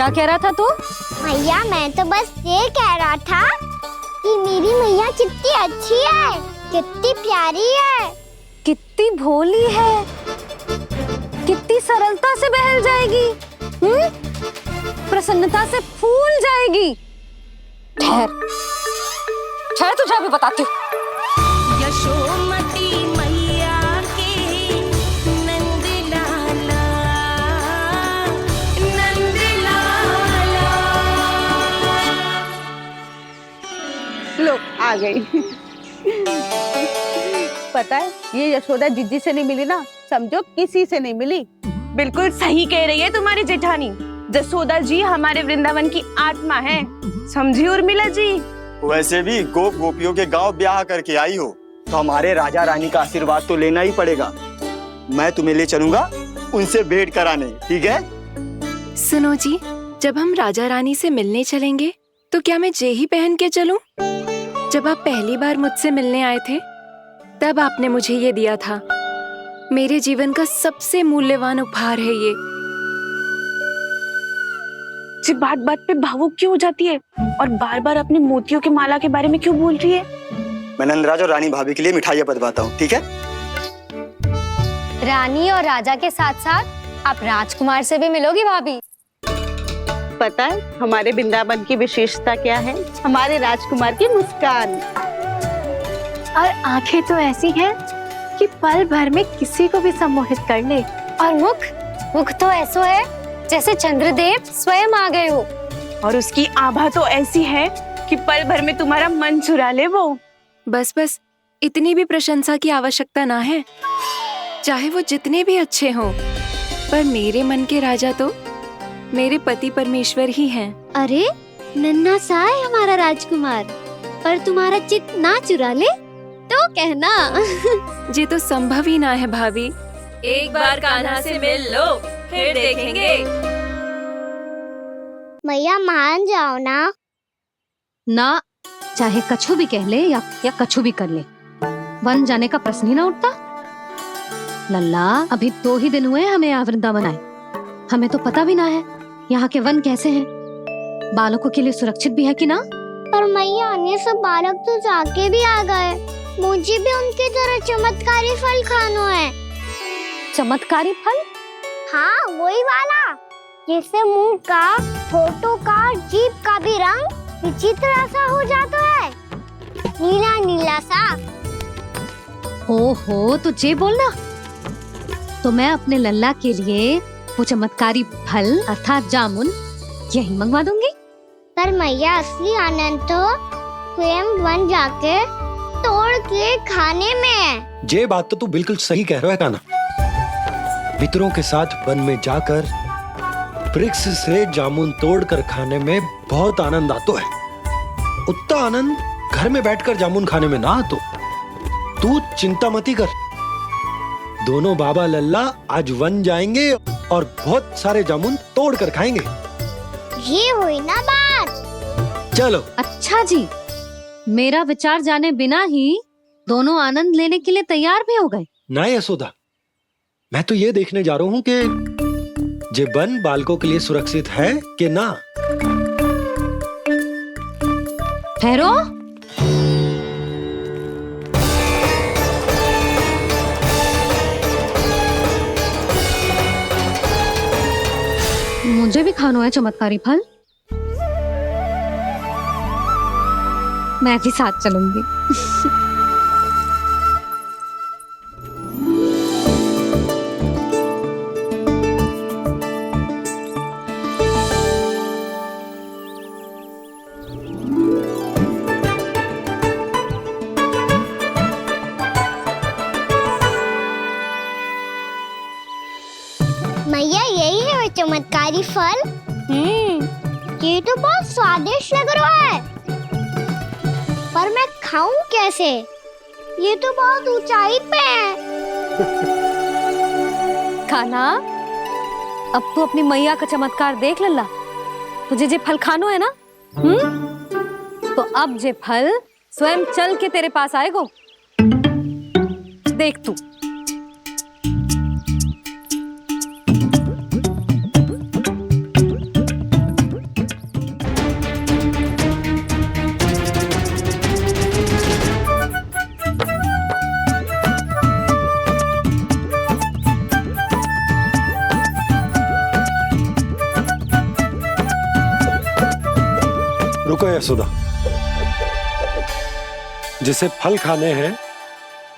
क्या कह रहा था तू? मैया मैं तो बस ये कह रहा था कि मेरी मैया कितनी अच्छी है, कितनी प्यारी है, कितनी भोली है, कितनी सरलता से बहल जाएगी, प्रसन्नता से फूल जाएगी। ठहर ठहर, तुझे अभी बताती हूँ। यशोमती मैया के नंद लाला, नंद लाला। लो आ गई। पता है ये यशोदा जिज्जी से नहीं मिली ना, समझो किसी से नहीं मिली। बिल्कुल सही कह रही है तुम्हारी जेठानी। जसोदा जी हमारे वृंदावन की आत्मा है, समझी उर्मिला जी। वैसे भी गोप गोपियों के गांव ब्याह करके आई हो तो हमारे राजा रानी का आशीर्वाद तो लेना ही पड़ेगा। मैं तुम्हें ले चलूंगा उनसे भेंट कराने, ठीक है? सुनो जी, जब हम राजा रानी से मिलने चलेंगे तो क्या मैं जे ही पहन के चलूं? जब आप पहली बार मुझसे मिलने आए थे तब आपने मुझे ये दिया था। मेरे जीवन का सबसे मूल्यवान उपहार है ये। जी बात बात पे भावुक क्यों हो जाती है और बार बार अपने मोतियों के माला के बारे में क्यों बोल रही है? मैं नंदराज और रानी भाभी के लिए मिठाइयाँ बंटवाता हूँ, ठीक है? रानी और राजा के साथ साथ आप राजकुमार से भी मिलोगी भाभी। पता है हमारे वृंदावन की विशेषता क्या है? हमारे राजकुमार की मुस्कान। और आंखें तो ऐसी हैं कि पल भर में किसी को भी सम्मोहित कर ले। और मुख तो ऐसा है जैसे चंद्रदेव स्वयं आ गए हो। और उसकी आभा तो ऐसी है कि पल भर में तुम्हारा मन चुरा ले वो। बस बस, इतनी भी प्रशंसा की आवश्यकता ना है। चाहे वो जितने भी अच्छे हों, पर मेरे मन के राजा तो मेरे पति परमेश्वर ही हैं। अरे नन्हा सा है हमारा राजकुमार, पर तुम्हारा चित्त ना चुरा ले तो कहना। ये तो संभव ही ना है भाभी। एक बार कान्हा से मिल लो, फिर देखेंगे। मैया मान जाओ ना। ना, चाहे कछु भी कह ले या कछु भी कर ले, वन जाने का प्रश्न ही ना उठता। लल्ला, अभी 2 ही दिन हुए हमें यहाँ वृंदावन आए, हमें तो पता भी ना है यहाँ के वन कैसे हैं, बालकों के लिए सुरक्षित भी है कि ना। पर मैया अन्य सब बालक तो जाके भी आ गए, मुझे भी उनकी तरह चमत्कारी फल खाना है। चमत्कारी फल? हाँ वही वाला, जिससे मुंह का, होठों का, जीभ का भी रंग विचित्र सा हो जाता है, नीला नीला सा। हो तो जे बोलना, तो मैं अपने लल्ला के लिए वो चमत्कारी फल अर्थात जामुन यही मंगवा दूंगी। पर मैया असली आनंद तो स्वयं वन जाके तोड़ के खाने में है। ये बात तो तू बिल्कुल सही कह रहा है कान्हा। मित्रों के साथ वन में जाकर वृक्ष से जामुन तोड़कर खाने में बहुत आनंद आता है। उतना आनंद घर में बैठकर जामुन खाने में ना आतो। तू चिंता मती कर, दोनों बाबा लल्ला आज वन जाएंगे और बहुत सारे जामुन तोड़कर खाएंगे। ये हुई ना बात। चलो। अच्छा जी, मेरा विचार जाने बिना ही दोनों आनंद लेने के लिए तैयार भी हो गए। ना यशोदा, मैं तो ये देखने जा रहा हूँ कि ये वन बालकों के लिए सुरक्षित है कि ना। ठहरो, मुझे भी खाना है चमत्कारी फल, मैं भी साथ चलूंगी। मैया यही है वो चमत्कारी फल। ये तो बहुत स्वादिष्ट लग रहा है, पर मैं खाऊं कैसे? ये तो बहुत ऊंचाई पे है। खाना, अब तू अपनी मैया का चमत्कार देख लल्ला। तुझे जे फल खानो है ना, तो अब जे फल स्वयं चल के तेरे पास आएगो। देख तू। रुको यशोदा, जिसे फल खाने हैं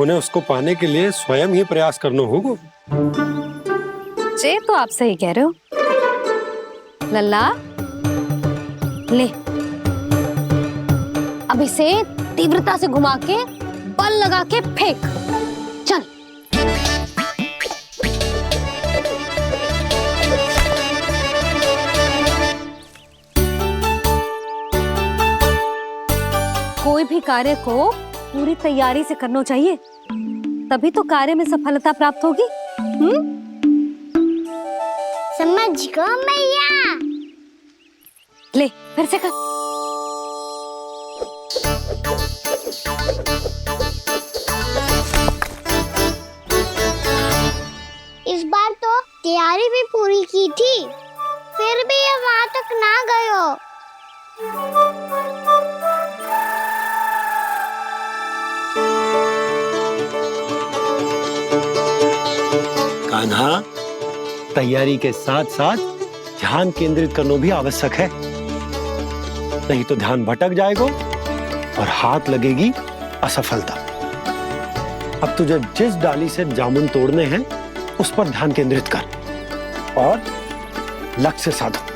उन्हें उसको पाने के लिए स्वयं ही प्रयास करना होगा। जे तो आप सही कह रहे हो। लल्ला ले, अब इसे तीव्रता से घुमा के बल लगा के फेंक। चल। कोई भी कार्य को पूरी तैयारी से करना चाहिए, तभी तो कार्य में सफलता प्राप्त होगी। समझ गो मैया। ले फिर से कर। इस बार तो तैयारी भी पूरी की थी, फिर भी ये वहां तक ना गए हो। कान्हा, तैयारी के साथ साथ ध्यान केंद्रित करना भी आवश्यक है, नहीं तो ध्यान भटक जाएगा और हाथ लगेगी असफलता। अब तुझे जिस डाली से जामुन तोड़ने हैं उस पर ध्यान केंद्रित कर और लक्ष्य साधो।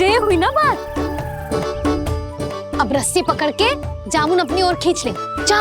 ये हुई ना बात। अब रस्सी पकड़ के जामुन अपनी ओर खींच ले। जा।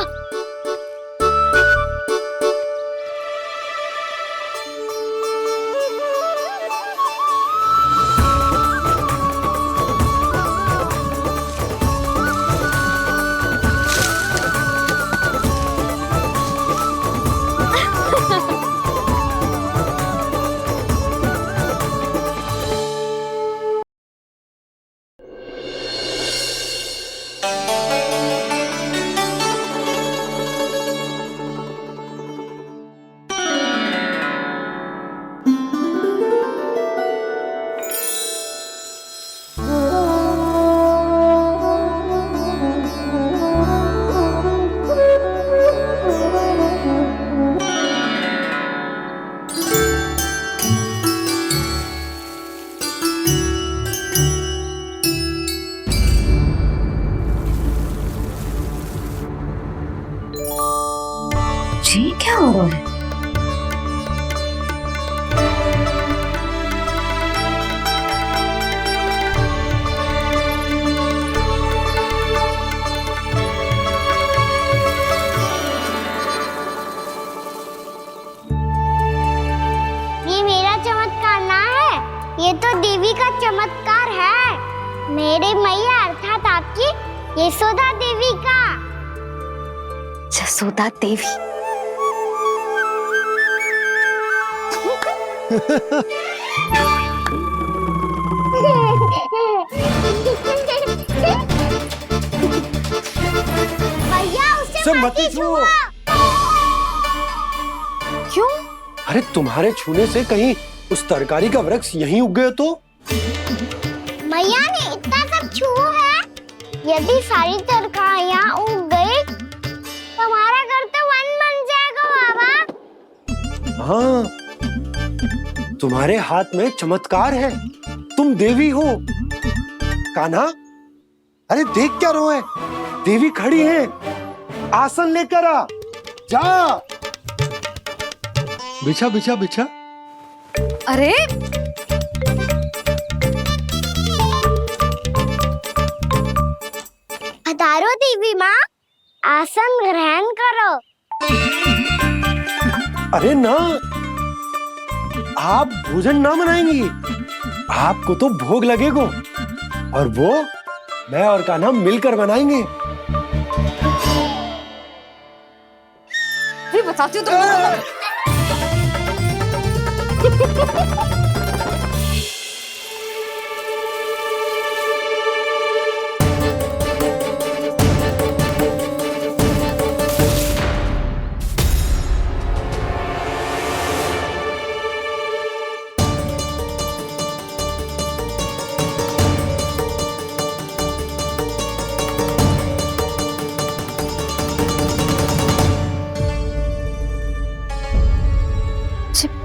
जी क्या हो रहा है? ये मेरा चमत्कार ना है, ये तो देवी का चमत्कार है। मेरे मैया अर्थात आपकी यशोदा देवी का। जसोदा देवी। भैया उसे मत छुओ। क्यों? अरे तुम्हारे छूने से कहीं उस तरकारी का वृक्ष यहीं उग गए तो? मैया ने इतना सब छुआ है, यदि सारी तरकारियां उग गई तो हमारा घर तो वन बन जाएगा बाबा। हाँ, तुम्हारे हाथ में चमत्कार है, तुम देवी हो। कान्हा, अरे देख क्या रहो है, देवी खड़ी है, आसन लेकर आ, जा। बिछा बिछा बिछा। अरे हजारों देवी माँ, आसन ग्रहण करो। अरे ना, आप भोजन ना मनाएंगी, आपको तो भोग लगेगा और वो मैं और कान्हा मिलकर बनाएंगे। भी बताती हूँ तुमको।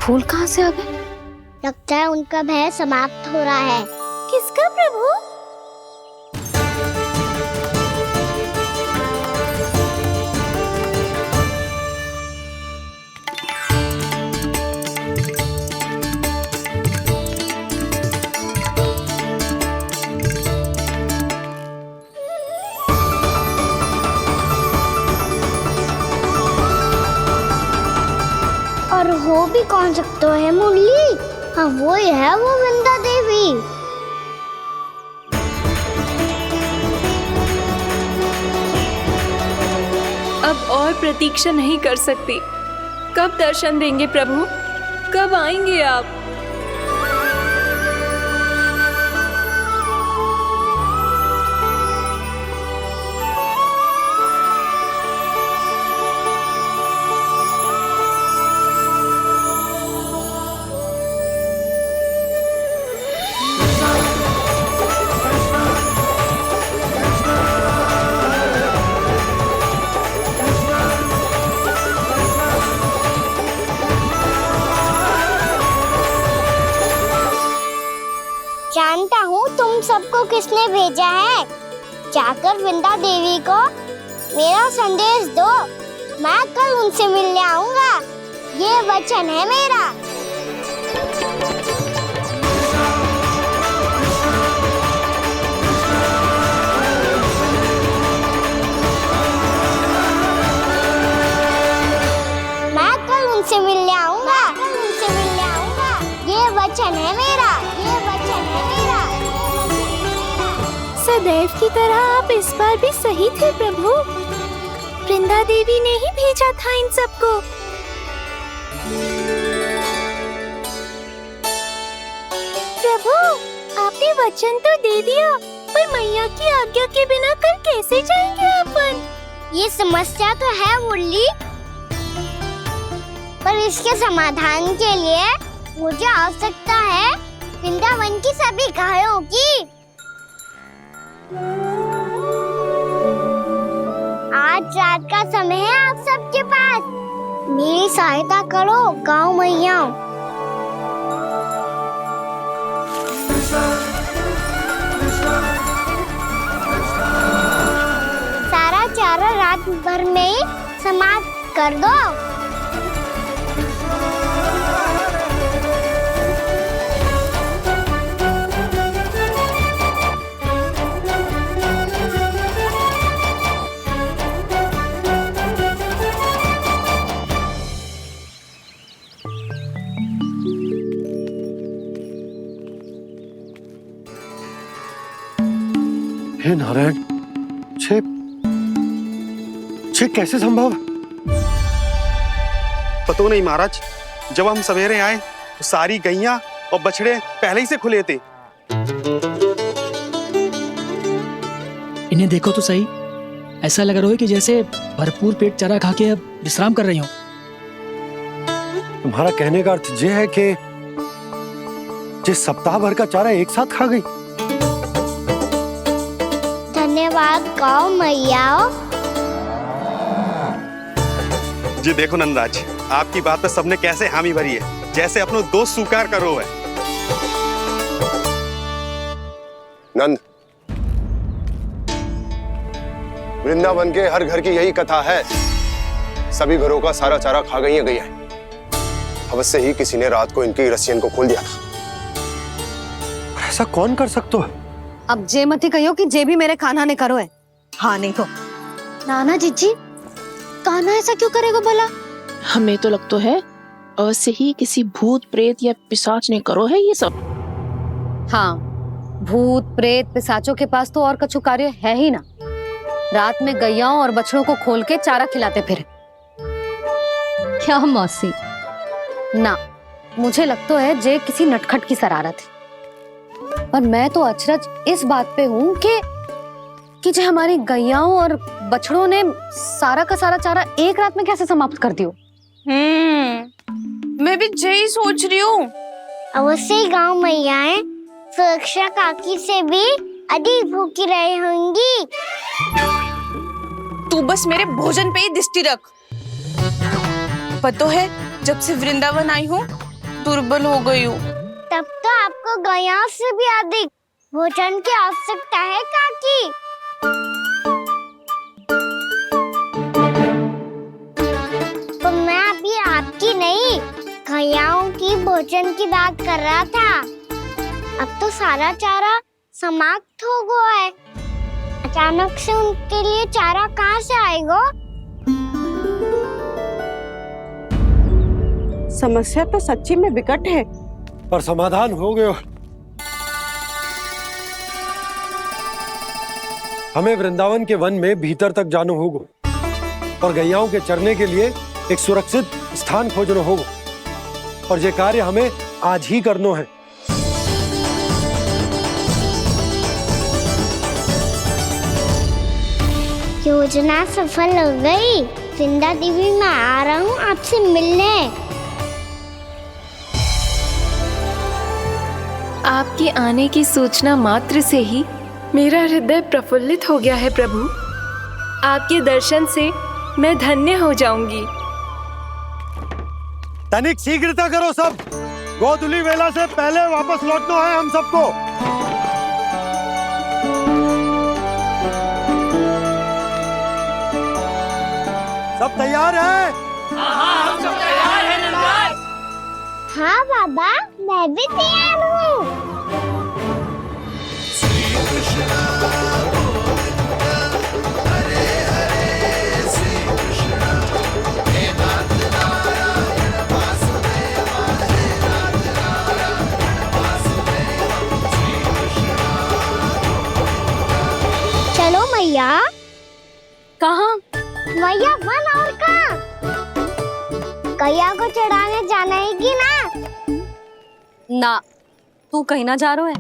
फूल कहाँ से आ गए? लगता है उनका भय समाप्त हो रहा है। किसका प्रभु? और हो भी कौन सकता है मुरली? हाँ वो ही है, वो वृंदा देवी। अब और प्रतीक्षा नहीं कर सकती। कब दर्शन देंगे प्रभु? कब आएंगे आप? जानता हूँ तुम सबको किसने भेजा है। जाकर वृंदा देवी को मेरा संदेश दो। मैं कल उनसे मिलने आऊंगा, ये वचन है मेरा। मैं कल उनसे मिलने आऊंगा, ये वचन है मेरा, ये वचन है मेरा। सदैव की तरह आप इस बार भी सही थे प्रभु। वृंदा देवी ने ही भेजा था इन सबको। प्रभु, आपने वचन तो दे दिया, पर मैया की आज्ञा के बिना कल कैसे जाएंगे अपन? ये समस्या तो है मुरली, पर इसके समाधान के लिए मुझे आवश्यकता है वृंदावन की सभी गायों की। आज रात का समय है आप सबके पास। मेरी सहायता करो गाँव मैया। सारा चारा रात भर में ही समाप्त कर दो। हे नारायण, छे कैसे संभव? पतो नहीं महाराज, जब हम सवेरे आए तो सारी गैया और बछड़े पहले ही से खुले थे। इन्हें देखो तो सही, ऐसा लग रहा है कि जैसे भरपूर पेट चारा खा के अब विश्राम कर रही हो। तुम्हारा कहने का अर्थ यह है कि जिस सप्ताह भर का चारा एक साथ खा गई। धन्यवाद गाँव मैया। जी देखो नंदराज, आपकी बात पे सबने कैसे हामी भरी है, जैसे अपनो दोस्त स्वीकार करो है। नंद, वृंदावन के हर घर की यही कथा है। सभी घरों का सारा चारा खा गई है। अवश्य ही किसी ने रात को इनकी रस्सियन को खोल दिया था। ऐसा कौन कर सकता है? अब जे मत ही कहियो कि जे भी मेरे कान्हा ने करो है। हाँ नहीं तो नाना जीजी, कान्हा ऐसा क्यों करेगा भला? हमें तो लगता है अवश्य ही किसी भूत प्रेत या पिशाच ने करो है ये सब। हाँ, भूत प्रेत पिशाचों के पास तो और कछु कार्य है ही ना। रात में गैयाओं और बछड़ों को खोल के चारा खिलाते फिर। क्या मौसी? ना, मुझे लगता है जे किसी नटखट की शरारत है। पर मैं तो अचरज इस बात पे हूँ कि जो हमारी गैयाओं और बछड़ों ने सारा का सारा चारा एक रात में कैसे समाप्त कर दियो। मैं भी यही सोच रही हूँ। अवश्य ही गाँव मैयाएं सुरक्षा काकी से भी अधिक भूखी रही होंगी। तू बस मेरे भोजन पे ही दृष्टि रख। पता है, जब से वृंदावन आई हूँ दुर्बल हो गई हूँ। तब तो आपको गैया से भी अधिक भोजन की आवश्यकता है काकी। तो मैं अभी आपकी नहीं, गैयाओं की भोजन की बात कर रहा था। अब तो सारा चारा समाप्त हो गया है। अचानक से उनके लिए चारा कहाँ से आएगा? समस्या तो सच्ची में विकट है, पर समाधान हो गयो। हमें वृंदावन के वन में भीतर तक जाना होगा और गैयाओं के चरने के लिए एक सुरक्षित स्थान खोजना होगा, और ये कार्य हमें आज ही करना है। योजना सफल हो गई। वृंदा देवी, मैं आ रहा हूँ आपसे मिलने। आपके आने की सूचना मात्र से ही मेरा हृदय प्रफुल्लित हो गया है प्रभु। आपके दर्शन से मैं धन्य हो जाऊंगी। तनिक शीघ्रता करो सब, गोधुली वेला से पहले वापस लौटना है हम सबको। सब तैयार है? हम सब तैयार हैं नंदराज। हाँ बाबा, मैं भी तैयार हूँ। चलो मैया। कहाँ? मैया वन और कहाँ? गैया को चढ़ाने जाना है कि ना? ना, तू कहीं ना जा रहा है।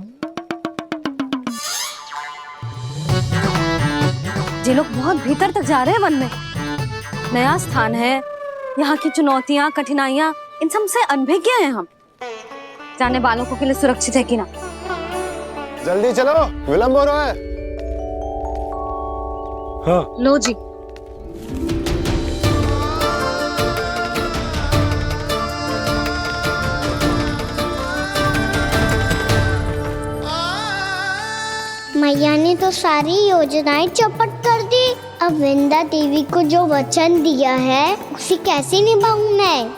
ये लोग बहुत भीतर तक जा रहे हैं वन में। नया स्थान है, यहाँ की चुनौतियाँ, कठिनाइयाँ, इन सब से अनभिज्ञ हैं हम। जाने वालों के लिए सुरक्षित है कि ना? जल्दी चलो, विलंब हो रहा है। हाँ। लो जी। मैया ने तो सारी योजनाएं चौपट कर दी। अब वृंदा देवी को जो वचन दिया है उसे कैसे निभाऊं मैं?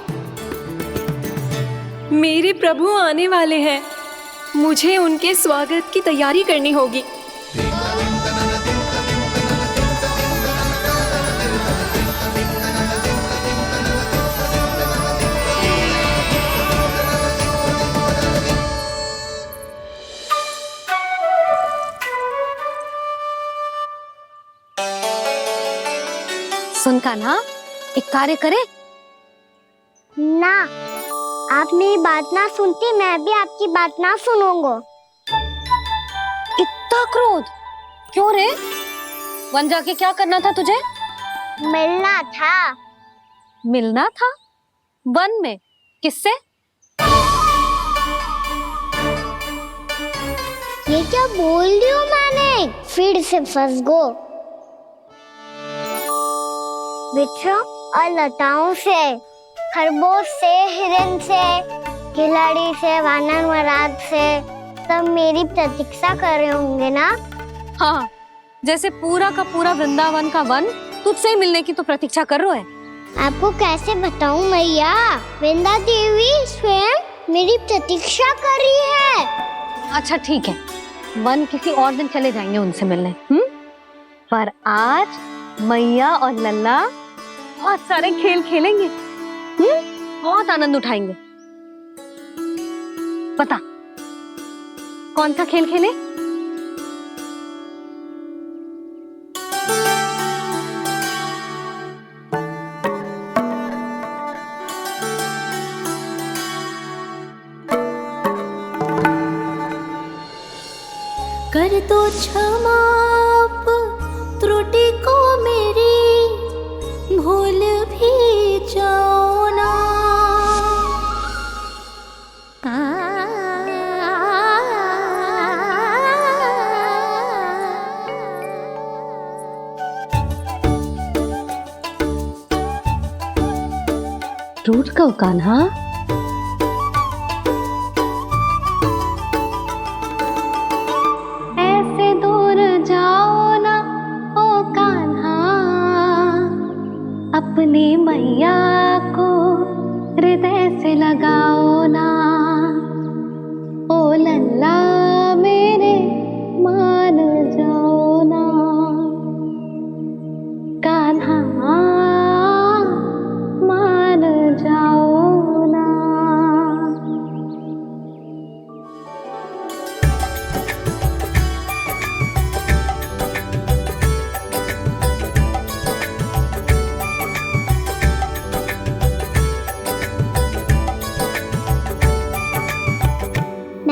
मेरे प्रभु आने वाले हैं, मुझे उनके स्वागत की तैयारी करनी होगी। सुन कान्हा, एक कार्य करे ना, आप मेरी बात ना सुनती, मैं भी आपकी बात ना सुनूंगा। इतना क्रोध क्यों रे? वन जाके क्या करना था तुझे? मिलना था। मिलना था? वन में? किससे? ये क्या बोल रही हूँ मैंने? फिर से फंस गो। वृक्षों और लताओं से, खरगोश से, हिरन से, खिलाड़ी से, वानर महाराज से, सब मेरी प्रतीक्षा कर रहे होंगे ना? हाँ, जैसे पूरा का पूरा वृंदावन का वन तुझसे ही मिलने की तो प्रतीक्षा कर रहा है। आपको कैसे बताऊं मैया? वृंदा देवी स्वयं मेरी प्रतीक्षा कर रही है। अच्छा ठीक है, वन किसी और दिन चले जाएंगे उनसे मिलने। पर आज मैया और लल्ला बहुत सारे खेल खेलेंगे। बहुत आनंद उठाएंगे। बता, कौन सा खेल खेले? कर दो क्षमा त्रुटि को मेरी, भूल भी जाओ ना। टूट गो कान्हा?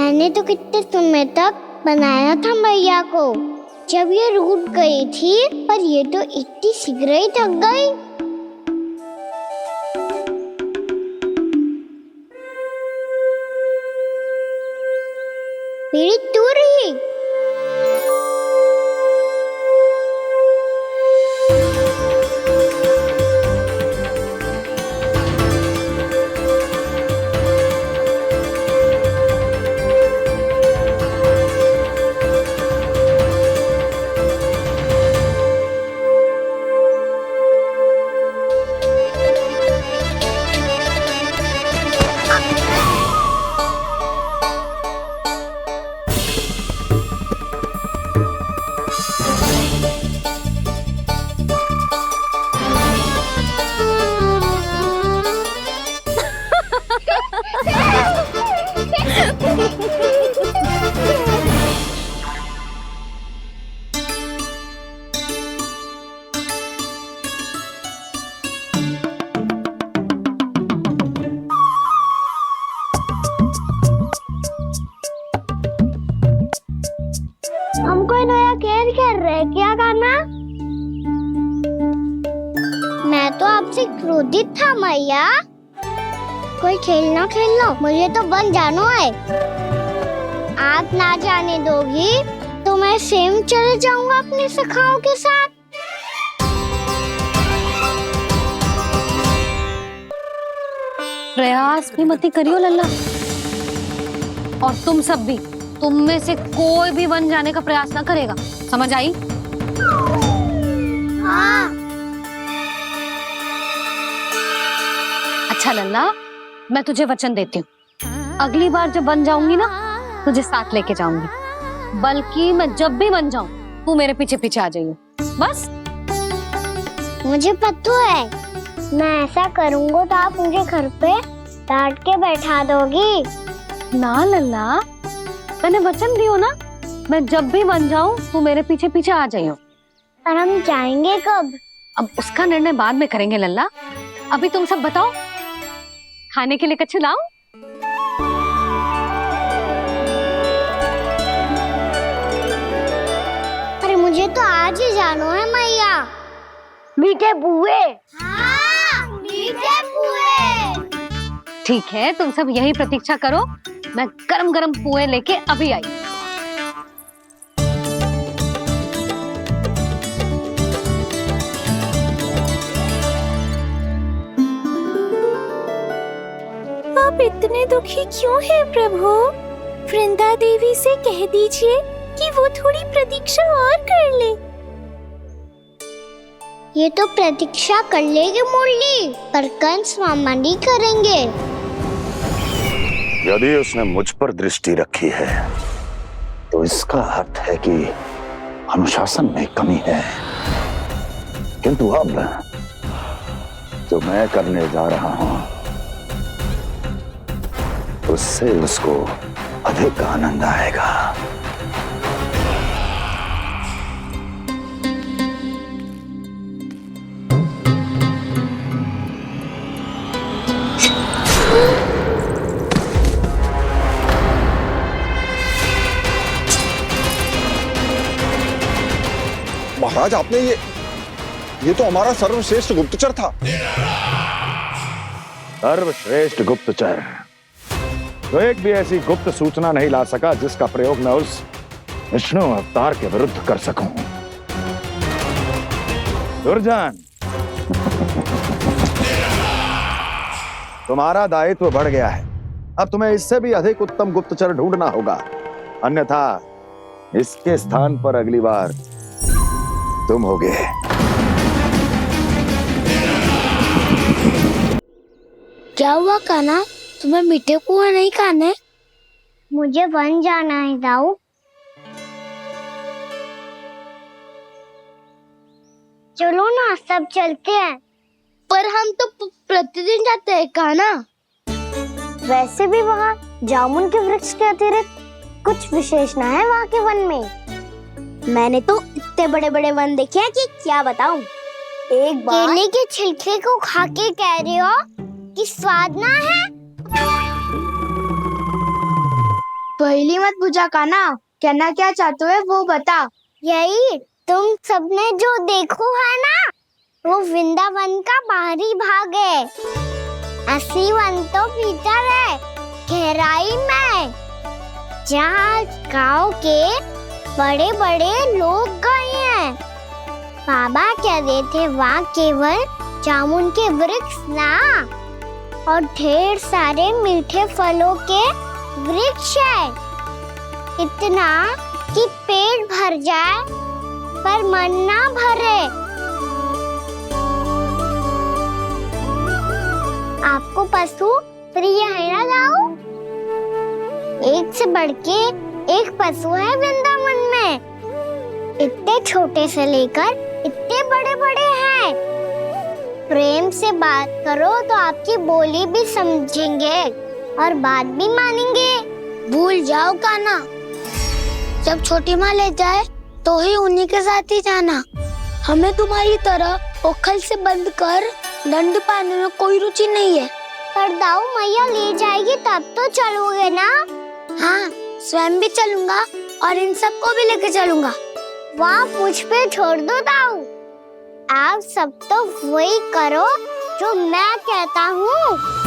मैंने तो कितने समय तक बनाया था मैया को, जब ये रूठ गई थी, पर ये तो इतनी शीघ्र ही थक गई। मेरी तू रही। हमको नया कैद कर रहे, क्या करना? मैं तो आपसे क्रोधित था मैया। कोई खेलना खेल लो, मुझे तो बन जाना है। आप ना जाने दोगी तो मैं स्वयं चले जाऊंगा अपने सखाओं के साथ। प्रयास भी मत करियो लल्ला, और तुम सब भी, तुम में से कोई भी वन जाने का प्रयास ना करेगा, समझ आई? हाँ। अच्छा लल्ला, मैं तुझे वचन देती हूँ, अगली बार जब बन जाऊंगी ना, तुझे साथ लेके जाऊंगी। बल्कि मैं जब भी बन जाऊं, तू मेरे पीछे पीछे आ जाइयो, बस। मुझे पता है, मैं ऐसा करूंगा तो आप मुझे घर पे डांट के बैठा दोगी। ना लल्ला, मैंने वचन दियो ना, मैं जब भी बन जाऊं, तू मेरे पीछे पीछे आ जाइयो। और हम जाएंगे कब? अब उसका निर्णय बाद में करेंगे लल्ला। अभी तुम सब बताओ, खाने के लिए कुछ लाऊं? अरे मुझे तो आज ही जाना है मैया। मीठे पुए। हाँ, मीठे पुए। ठीक है, तुम सब यही प्रतीक्षा करो, मैं गरम गरम पुए लेके अभी आई। आप इतने दुखी क्यों हैं प्रभु? वृंदा देवी से कह दीजिए कि वो थोड़ी प्रतीक्षा और कर ले। ये तो प्रतीक्षा कर लेगी मुरली, पर कंस मामा नहीं करेंगे। यदि उसने मुझ पर दृष्टि रखी है, तो इसका अर्थ है कि अनुशासन में कमी है। किंतु अब जो मैं करने जा रहा हूं, उससे उसको अधिक आनंद आएगा। महाराज, आपने ये तो हमारा सर्वश्रेष्ठ गुप्तचर था। सर्वश्रेष्ठ गुप्तचर तो एक भी ऐसी गुप्त सूचना नहीं ला सका जिसका प्रयोग मैं उस विष्णु अवतार के विरुद्ध कर सकूं। दुर्जन, तुम्हारा दायित्व बढ़ गया है। अब तुम्हें इससे भी अधिक उत्तम गुप्तचर ढूंढना होगा, अन्यथा इसके स्थान पर अगली बार तुम होगे। क्या हुआ कान्हा, तुम्हें मीठे पुआ नहीं खाने? मुझे वन जाना है दाऊ। चलो ना, सब चलते हैं। पर हम तो प्रतिदिन जाते हैं कान्हा। वैसे भी वहाँ जामुन के वृक्ष के अतिरिक्त कुछ विशेष ना है वहाँ के वन में। मैंने तो इतने बड़े बड़े वन देखे हैं कि क्या बताऊं। एक बार केले के छिलके को खा के कह रहे हो कि स्वाद ना है? पहली मत पूछा काना, कहना क्या चाहते हो वो बता। यही तुम सबने जो देखो है ना, वो वृंदावन का बाहरी भाग है। असली वन तो भीतर है, गहराई में, जहाँ गांव के बड़े बड़े लोग गए हैं। बाबा कह रहे थे वहाँ केवल जामुन के वृक्ष ना, और ढेर सारे मीठे फलों के वृक्ष है। इतना कि पेट भर जाए पर मन ना भरे। आपको पशु प्रिय है ना गाँव? एक से बढ़ के एक पशु है वृंदावन में। इतने छोटे से लेकर इतने बड़े बड़े हैं। प्रेम से बात करो तो आपकी बोली भी समझेंगे और बात भी मानेंगे। भूल जाओ काना, जब छोटी माँ ले जाए तो ही उन्हीं के साथ ही जाना। हमें तुम्हारी तरह ओखल से बंद कर दंड पाने में कोई रुचि नहीं है। पर दाऊ मैया ले जाएगी तब तो चलोगे ना? हाँ, स्वयं भी चलूंगा और इन सबको भी लेके चलूंगा। वहाँ मुझ पे छोड़ दो दाऊ। आप सब तो वही करो जो मैं कहता हूँ।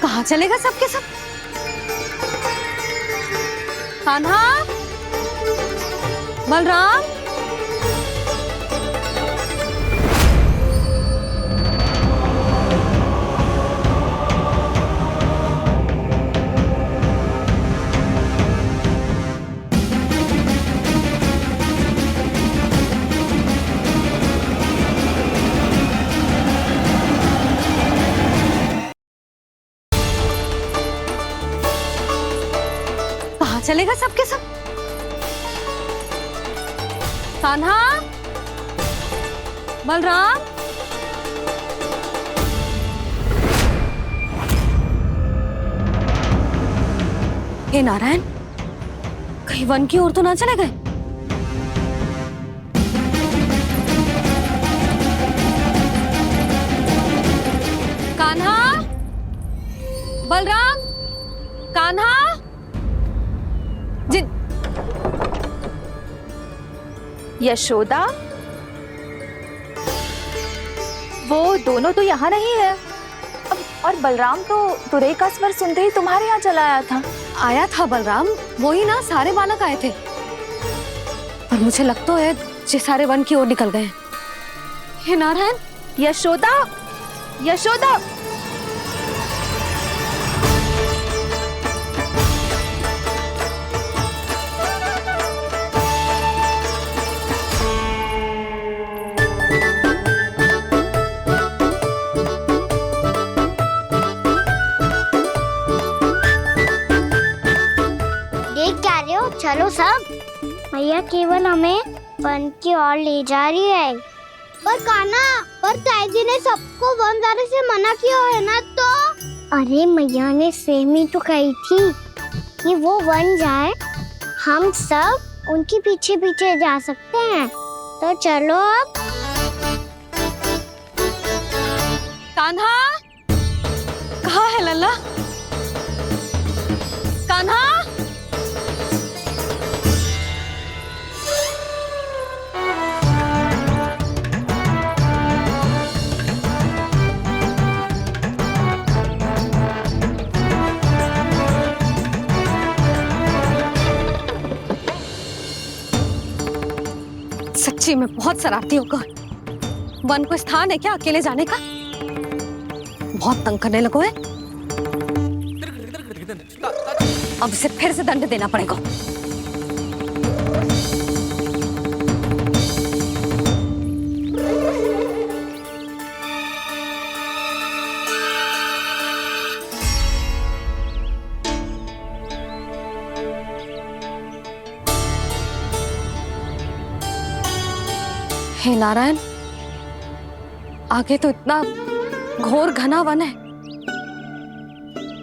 कहाँ चलेगा सबके सब? कान्हा, बलराम, कहाँ चलेगा सबके सब? कान्हा, बलराम, हे नारायण, कहीं वन की ओर तो ना चले गए? कान्हा, बलराम, कान्हा, यशोदा, वो दोनों तो यहाँ नहीं है। और बलराम तो तुरई का स्वर सुनते ही तुम्हारे यहाँ चला आया था बलराम, वो ही ना सारे बालक आए थे। पर मुझे लगता तो है ये सारे वन की ओर निकल गए। हे नारायण, यशोदा, यशोदा, चलो सब, भैया केवल हमें वन की ओर ले जा रही है। पर कान्हा, पर ताई जी ने सबको वन जाने से मना किया है ना तो? अरे मैया ने सेम ही तो कही थी कि वो वन जाए, हम सब उनके पीछे पीछे जा सकते हैं। तो चलो अब। कान्हा, कहाँ है लल्ला? कान्हा, सच्ची में बहुत शरारती होकर। वन को स्थान है क्या अकेले जाने का? बहुत तंग करने लगो है। अब इसे फिर से दंड देना पड़ेगा। हे नारायण, आगे तो इतना घोर घना वन है,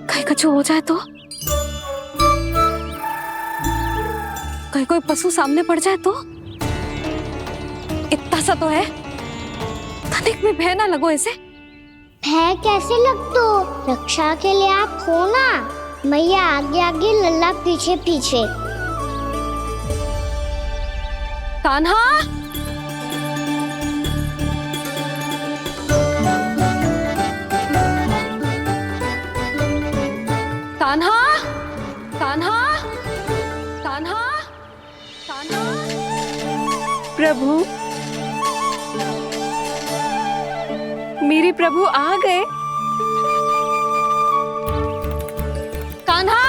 कहीं कुछ हो जाए तो? कहीं कोई पशु सामने पड़ जाए तो? इतना सा तो है, तनिक में भय ना लगो ऐसे। भय कैसे लग तो? रक्षा के लिए आप हो ना। मैया आगे आगे, लल्ला पीछे पीछे। कान्हा, कान्हा, कान्हा, कान्हा, कान्हा। प्रभु, मेरे प्रभु आ गए। कान्हा,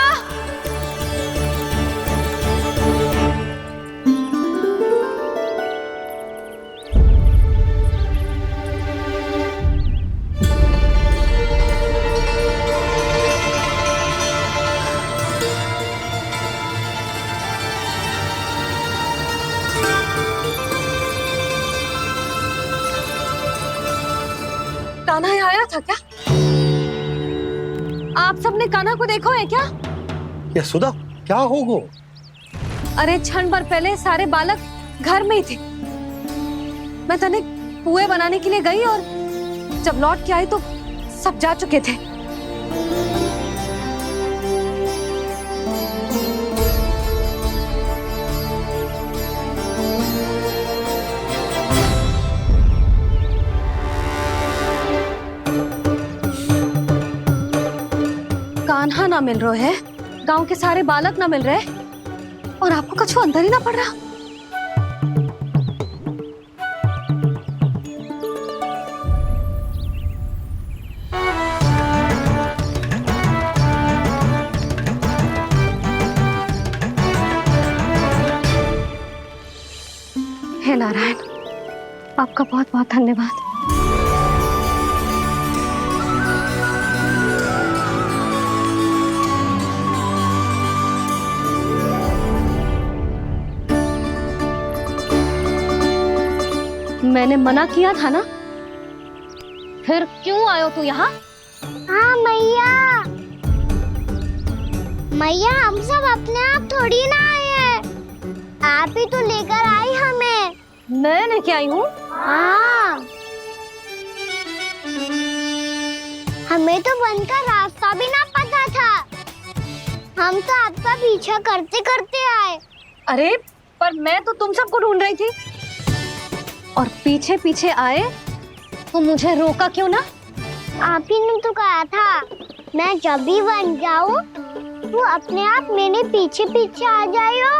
कान्हा यहाँ आया था क्या? आप सबने कान्हा को देखो है क्या? यशोदा, क्या होगो? अरे क्षण भर पहले सारे बालक घर में ही थे। मैं तनिक पुए बनाने के लिए गई और जब लौट के आई तो सब जा चुके थे। कान्हा ना मिल रहे है, गांव के सारे बालक ना मिल रहे, और आपको कछु अंदर ही ना पड़ रहा। हे नारायण, आपका बहुत बहुत धन्यवाद। मैंने मना किया था ना, फिर क्यों आयो तू यहाँ? हाँ मैया, मैया हम सब अपने आप थोड़ी ना आए हैं, आप ही तो लेकर आई हमें। मैं लेके आई हूँ? हाँ, हमें तो वन का रास्ता भी ना पता था, हम तो आपका पीछा करते करते आए। अरे पर मैं तो तुम सबको ढूंढ रही थी, और पीछे पीछे आए तो मुझे रोका क्यों ना? आप ही ने तो कहा था मैं जब भी बन जाऊं तू अपने आप मेरे पीछे पीछे आ जाइयो।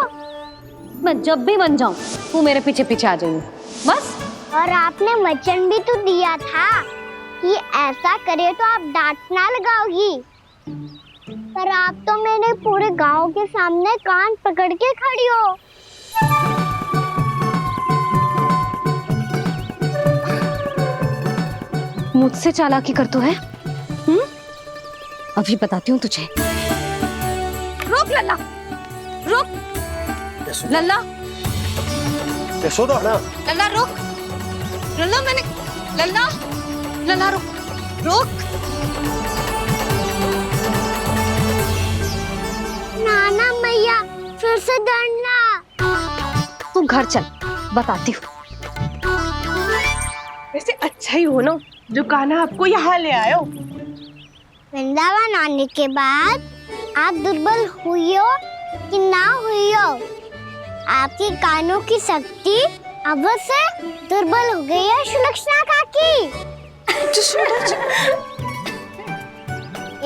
मैं जब भी बन जाऊं तू मेरे पीछे पीछे आ जाइयो, बस। और आपने वचन भी तो दिया था कि ऐसा करे तो आप डांट ना लगाओगी, पर आप तो मेरे पूरे गांव के सामने कान पकड़ के खड़ी हो। मुझसे चालाकी कर तो है? अभी बताती हूँ तुझे। रुक लल्ला, रुक लल्ला, यशोदा ना। लल्ला रुक, लल्ला मैंने, लल्ला, लल्ला रुक, रुक। नाना मैया फिर से डरना। तू घर चल, बताती हूँ। वैसे अच्छा ही हो ना जो कान्हा आपको यहाँ ले आयो। वृंदावन आने के बाद आप दुर्बल हुई हो कि ना हुई हो, आपके कानों की शक्ति अब से दुर्बल हो गई है सुलक्षणा काकी।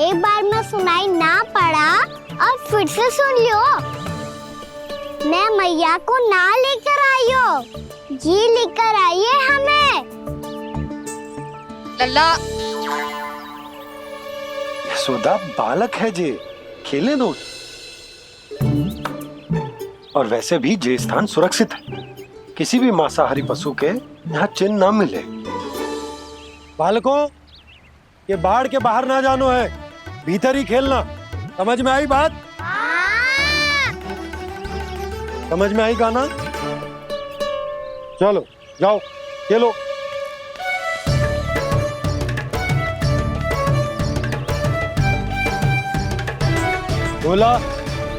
एक बार में सुनाई ना पड़ा और फिर से सुन लो। मैं मैया को ना लेकर आई हो, जी लेकर आई है हमें। लल्ला, यशोदा बालक है जे, खेलने दो। और वैसे भी ये स्थान सुरक्षित है, किसी भी मांसाहारी पशु के यहाँ चिन्ह ना मिले। बालकों, ये बाढ़ के बाहर ना जानो है, भीतर ही खेलना। समझ में आई बात? समझ में आई गाना? चलो जाओ खेलो। ढोला,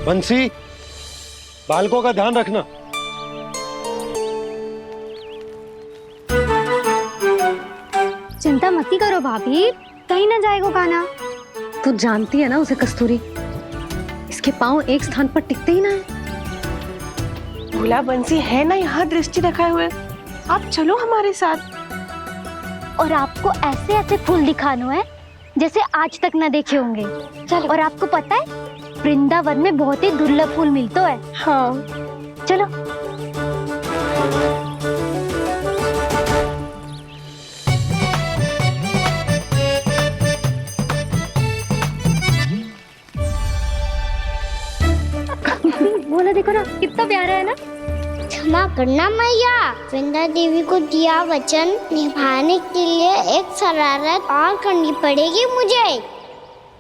बंसी, बालकों का ध्यान रखना। चिंता मत करो भाभी, कहीं ना जाएगा काना। तू जानती है ना उसे कस्तूरी, इसके पांव एक स्थान पर टिकते ही ना है। भोला बंसी है ना यहाँ दृष्टि रखाए हुए, आप चलो हमारे साथ। और आपको ऐसे ऐसे फूल दिखानो है जैसे आज तक न देखे होंगे। चलो। और आपको पता है वृंदावन में बहुत ही दुर्लभ फूल मिलते हैं। हाँ चलो। बोला देखो ना कितना प्यारा है ना। क्षमा करना मैया, वृंदा देवी को दिया वचन निभाने के लिए एक शरारत और करनी पड़ेगी मुझे।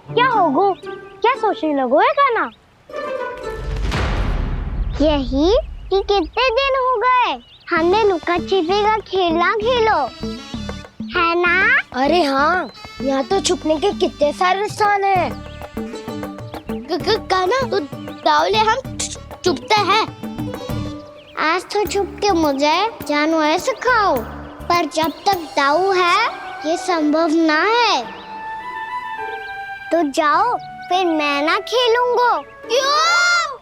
क्या होगो, क्या सोचने लगो है काना? यही कि कितने दिन हो गए हमने लुका छिपी का खेलना खेलो, है ना? अरे हाँ, यहाँ तो छुपने के कितने सारे स्थान है। काना तो दावले हम छुपते हैं। आज तो छुप के मुझे जानवर सिखाओ, पर जब तक दाऊ है ये संभव ना है। तो जाओ, फिर मैं ना खेलूंगा। क्यों?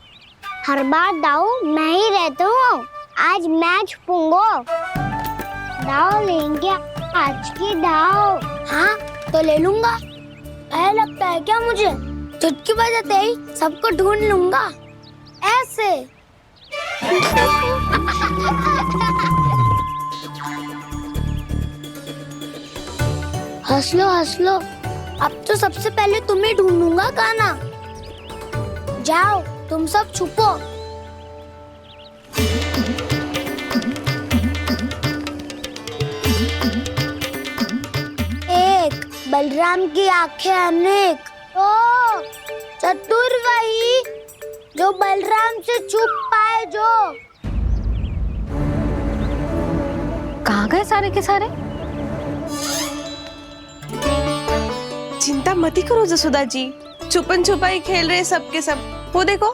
हर बार दाऊ मैं ही रहता हूँ, आज मैं छुपूंगा। दाऊ लेंगे आज की दाऊ। हाँ तो ले लूंगा। ऐसा लगता है क्या मुझे? चुटकी बजाते ही सबको ढूंढ लूंगा ऐसे। हंस लो, अब तो सबसे पहले तुम्हें ढूंढूंगा काना। जाओ तुम सब छुपो। एक बलराम की आंखें अनेक। ओ चतुर वही जो बलराम से छुप पाए। जो कहाँ गए सारे के सारे? चिंता मत करो जसोदा जी, छुपन छुपाई खेल रहे सबके सब। वो देखो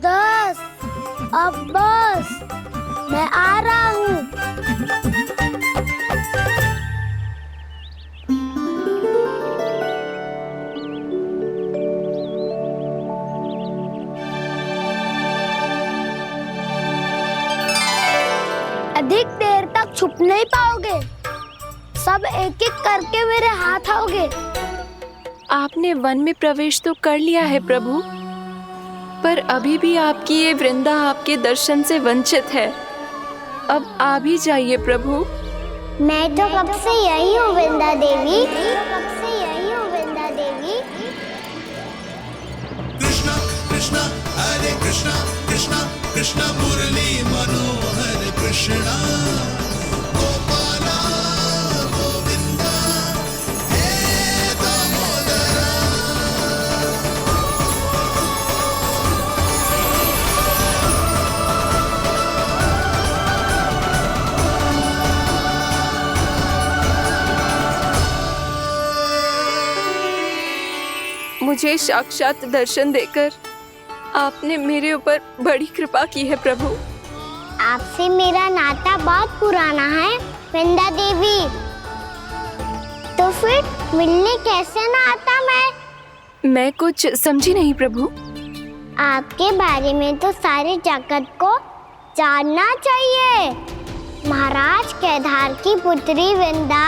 10 अब बस, मैं आ रहा हूँ। अधिक देर तक छुप नहीं पाओगे, सब एक एक करके मेरे हाथ आओगे। आपने वन में प्रवेश तो कर लिया है प्रभु, पर अभी भी आपकी ये वृंदा आपके दर्शन से वंचित है। अब आप ही जाइए प्रभु। मैं तो कब से यही हूँ वृंदा देवी, कब से यही हूँ वृंदा देवी। कृष्णा कृष्णा हरे कृष्णा, कृष्णा कृष्णा मुरली मनोहर कृष्णा। गोपाला गोविंदा हे दामोदरा। मुझे साक्षात दर्शन देकर आपने मेरे ऊपर बड़ी कृपा की है प्रभु। आपसे मेरा नाता बहुत पुराना है वृंदा देवी, तो फिर मिलने कैसे ना आता मैं कुछ समझी नहीं प्रभु। आपके बारे में तो सारे जगत को जानना चाहिए। महाराज केदार की पुत्री वृंदा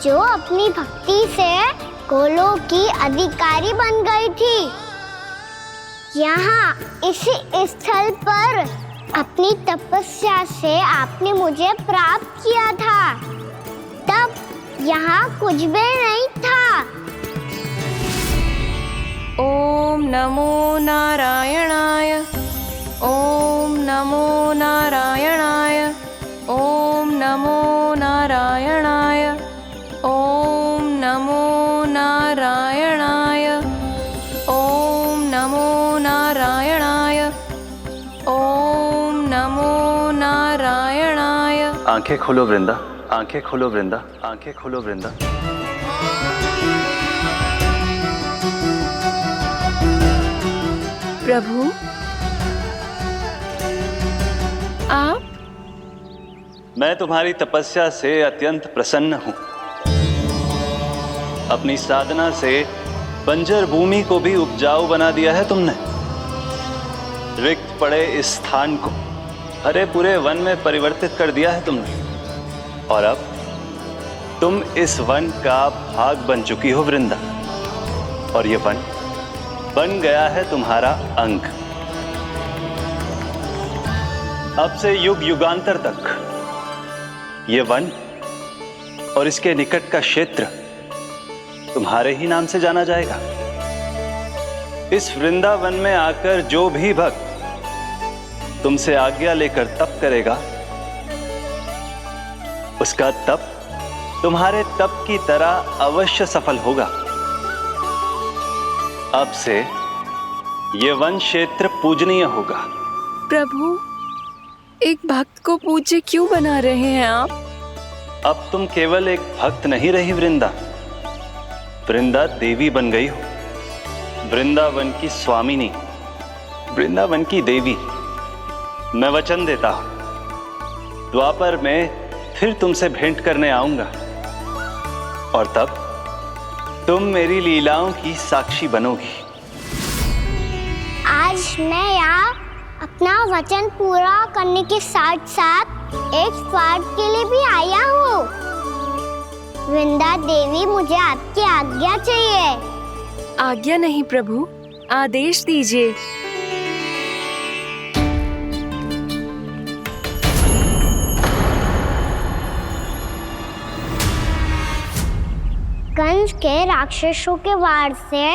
जो अपनी भक्ति से गोलों की अधिकारी बन गई थी, यहाँ इसी स्थल पर अपनी तपस्या से आपने मुझे प्राप्त किया था। तब यहाँ कुछ भी नहीं था। ओम नमो नारायणाय, ओम नमो नारायणाय, ओम नमो नारायणाय, ओम नमो नारायणाय, ओम नमो नारायणाय, ओम नमो नारायणाय। आंखें खोलो वृंदा, आंखें खोलो वृंदा, आंखें खोलो वृंदा। प्रभु आप? मैं तुम्हारी तपस्या से अत्यंत प्रसन्न हूं। अपनी साधना से बंजर भूमि को भी उपजाऊ बना दिया है तुमने। रिक्त पड़े इस स्थान को हरे पूरे वन में परिवर्तित कर दिया है तुमने। और अब तुम इस वन का भाग बन चुकी हो वृंदा। और ये वन बन गया है तुम्हारा अंग। अब से युग युगांतर तक ये वन और इसके निकट का क्षेत्र तुम्हारे ही नाम से जाना जाएगा। इस वृंदावन में आकर जो भी भक्त तुमसे आज्ञा लेकर तप करेगा, उसका तप तुम्हारे तप की तरह अवश्य सफल होगा। अब से ये वन क्षेत्र पूजनीय होगा। प्रभु, एक भक्त को पूज्य क्यों बना रहे हैं आप? अब तुम केवल एक भक्त नहीं रही वृंदा, वृंदा देवी बन गई हो। वृंदावन की स्वामिनी, वृंदावन की देवी। मैं वचन देता हूं, द्वापर में फिर तुमसे भेंट करने आऊंगा और तब तुम मेरी लीलाओं की साक्षी बनोगी। आज मैं यहाँ अपना वचन पूरा करने के साथ साथ एक स्वार्थ के लिए भी आया हूँ। वृंदा देवी, मुझे आपकी आज्ञा चाहिए। आज्ञा नहीं प्रभु, आदेश दीजिए। कंस के राक्षसों के वार से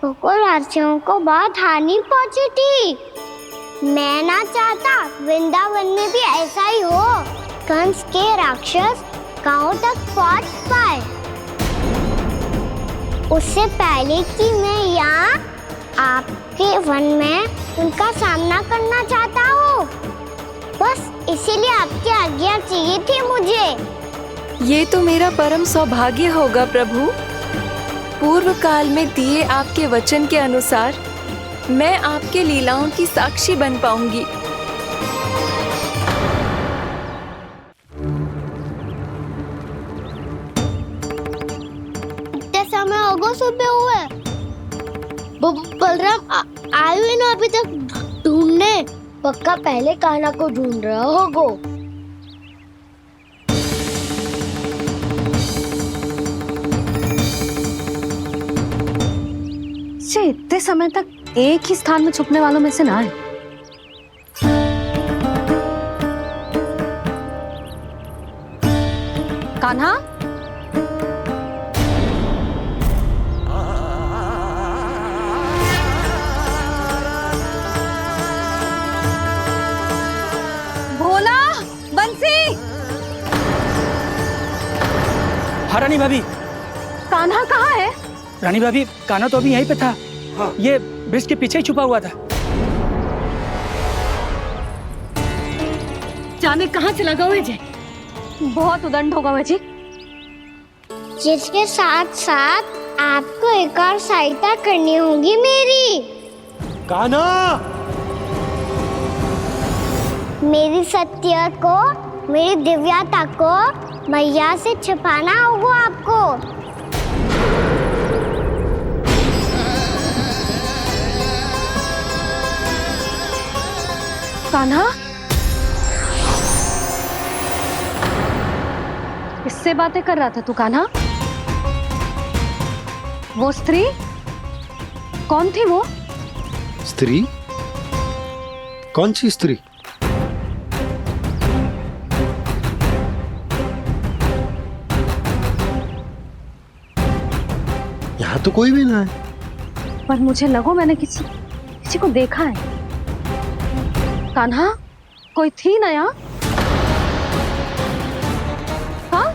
गोकुलवासियों को बहुत हानि पहुंची थी। मैं ना चाहता वृंदावन में भी ऐसा ही हो। कंस के राक्षस गांव तक पहुंच पाए, उससे पहले कि मैं यहाँ आपके वन में उनका सामना करना चाहता हूँ। बस इसीलिए आपकी आज्ञा चाहिए थी मुझे। ये तो मेरा परम सौभाग्य होगा प्रभु। पूर्व काल में दिए आपके वचन के अनुसार मैं आपके लीलाओं की साक्षी बन पाऊंगी। इतने समय होगा सुबह हुए। बलराम आए हुए ना अभी तक ढूंढने। पक्का पहले कान्हा को ढूंढ रहा होगा। इतने समय तक एक ही स्थान में छुपने वालों में से ना है। कान्हा, भोला, बंसी। हाँ रानी भाभी। कान्हा कहाँ है? रानी भाभी, कान्हा तो अभी यहीं पे था। हाँ। ये ब्रिज के पीछे ही छुपा हुआ था। जाने कहाँ से लगा हुआ है। बहुत उदंड होगा जी। जिसके साथ साथ आपको एक और सहायता करनी होगी मेरी। कान्हा, मेरी सत्य को, मेरी दिव्यता को मैया से छिपाना होगा आपको। कान्हा, किससे बातें कर रहा था तू कान्हा? वो स्त्री कौन थी? वो स्त्री? कौन सी स्त्री? यहाँ तो कोई भी ना है। पर मुझे लगो मैंने किसी को देखा है। कान्हा, कोई थी ना यहाँ? हाँ?